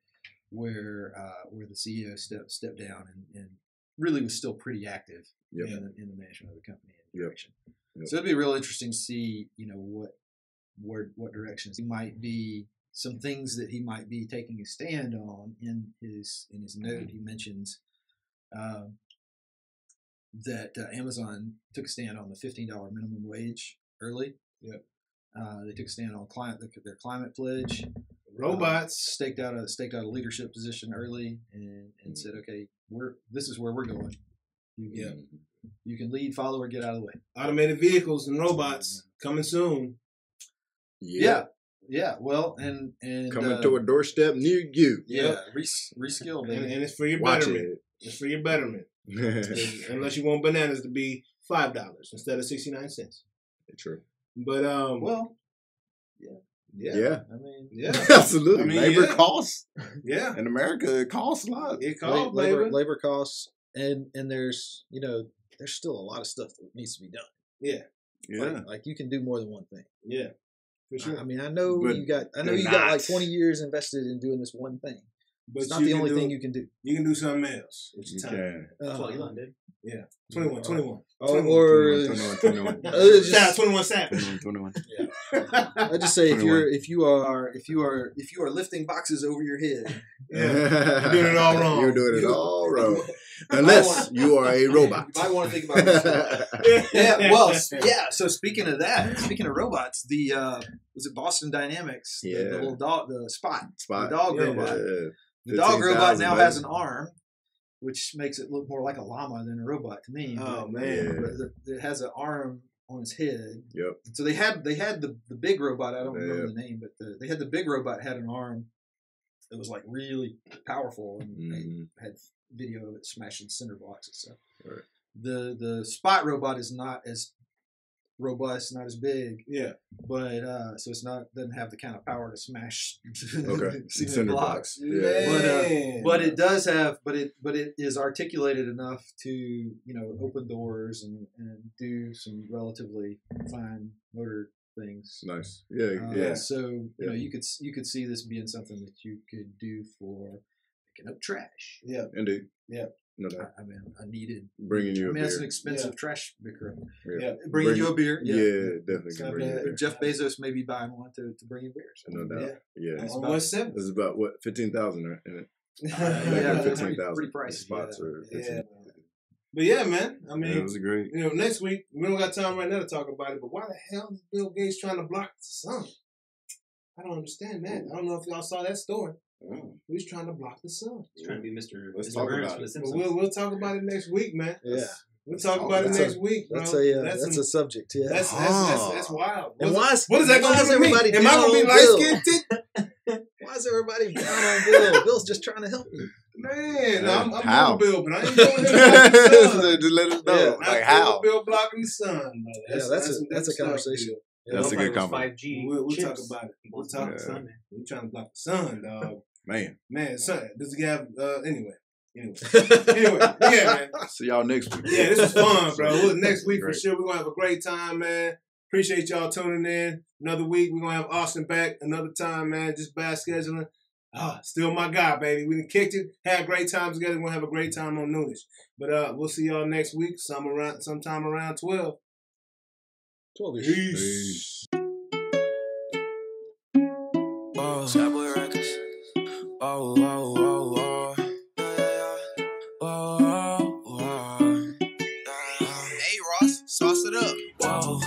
the CEO stepped down and really was still pretty active in the management of the company and direction. Yep. So it'd be real interesting to see what directions he might be. Some things that he might be taking a stand on. In his note, he mentions that Amazon took a stand on the $15 minimum wage early. Yep. They took a stand on their climate pledge. Robots staked out a leadership position early and said, okay, this is where we're going. You can lead, follow, or get out of the way. Automated vehicles and robots coming soon. Yeah. Yeah, well, and Coming to a doorstep near you. Yeah, reskill, baby. And it's for your Watch betterment. It's for your betterment. Unless you want bananas to be $5 instead of 69 cents. True. But well, yeah. I mean, yeah, absolutely. I mean, labor yeah. costs. Yeah, In America, it costs a lot. it costs labor. labor costs, and there's there's still a lot of stuff that needs to be done. Yeah, Yeah. Like you can do more than one thing. yeah, for sure. I mean, I know But you got they're like not. 20 years invested in doing this one thing. But It's not you the can only do- thing you can do. You can do something else with You your time. can. That's what Elon did. Yeah, 21. 21. 21. Just- Shout out 21 Savage. 21. I just say 21. if you are lifting boxes over your head, Yeah, you're doing it all wrong. You're doing it all wrong. Unless you are a robot. you might want to think about this. Yeah, well, yeah. So speaking of robots, the was it Boston Dynamics? Yeah. The little dog, the Spot, Spot. the dog Yeah. robot. Yeah. The dog robot 15,000, now baby. has an arm, which makes it look more like a llama than a robot to me. Oh But- man, but it has an arm on his head. Yep. So they had the big robot. I don't Yeah. remember the name, but they had the big robot had an arm that was like really powerful, and Mhm. they had video of it smashing cinder blocks and stuff. Right. The Spot robot is not as robust, not as big, yeah, but so it's not doesn't have the kind of power to smash Okay. cement Cinder blocks. Yeah. man. But it does have, but it is articulated enough to open doors and do some relatively fine motor things. Nice. Yeah. Yeah. So Yeah. you could see this being something that you could do for picking up trash. yeah, Indeed. Yeah. No doubt. I mean, I needed. Bringing you a that's an beer. expensive trash picker. yeah. Bringing you a beer. Yeah, definitely It's can not bring you a bad. beer. Jeff Bezos may be buying one to bring you beers. No doubt. Yeah. On West 7th. This is about what 15,000 in it. Yeah, Like that's 15,000. pretty pricey, Spots yeah. are Yeah. 15. But yeah, man. I Yeah, mean, it was great. next week we don't got time right now to talk about it. But why the hell is Bill Gates trying to block the sun? I don't understand that. I don't know if y'all saw that story. Oh. He's trying to block the sun. He's trying to be Mr. Let's Mr. talk Burns about for the it. But Simpsons. we'll talk about it next week, man. Yeah, We'll talk about it That's next a- week, bro. that's a some- subject. Yeah. That's wild. And What is that going to do to me? everybody Am I going to be down on light skinned? Why is everybody down on Bill? Bill's just trying to help you. Man, I'm How? doing Bill, but I ain't doing him blocking the sun. Just let us know. Yeah. Like Not how? Bill blocking the sun, brother. Yeah, that's a conversation. That's a good Nobody was comment. 5G. We'll talk chips. about it. We'll Wants talk to about block the it. sun, man. We trying to block the sun, dog. Man. Son, does he have anyway? Anyway, yeah, man. See y'all next week. Yeah, this was fun, bro. Next week for Great. sure. We're gonna have a great time, man. Appreciate y'all tuning in. Another week, we're gonna have Austin back another time, man. Just bad scheduling. Still my guy, baby. We done kicked it, had great times together. We're gonna have a great time on Noonish. But we'll see y'all next week, sometime around 12. 12-ish. Peace. Cowboy Records. Oh, oh, oh, oh. Oh, oh, oh. Hey Ross, sauce it up. Whoa.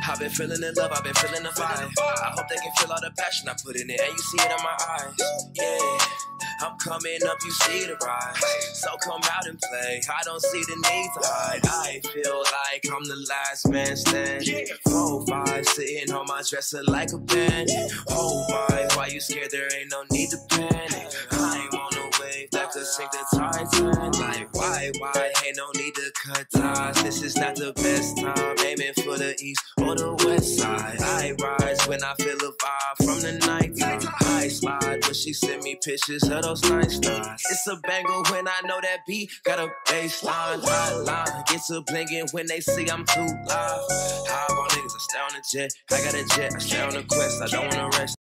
I've been feeling the love, I've been feeling the vibe. I hope they can feel all the passion I put in it, and you see it in my eyes. Yeah, I'm coming up, you see the rise. So come out and play, I don't see the need to hide. I feel like I'm the last man standing. 4-5, sitting on my dresser like a bandit. Oh my, why you scared? There ain't no need to panic. I ain't on a wave that could sink the Titanic. Like why, ain't no need to cut ties. This is not the best time, aiming for the east or the west side. I rise when I feel a vibe from the nighttime. I slide when she send me pictures of those night stars. It's a banger when I know that beat got a baseline. Hotline gets a blingin' when they see I'm too live. High on niggas, I stay on the jet. I got a jet, I stay on the quest. I don't wanna rest.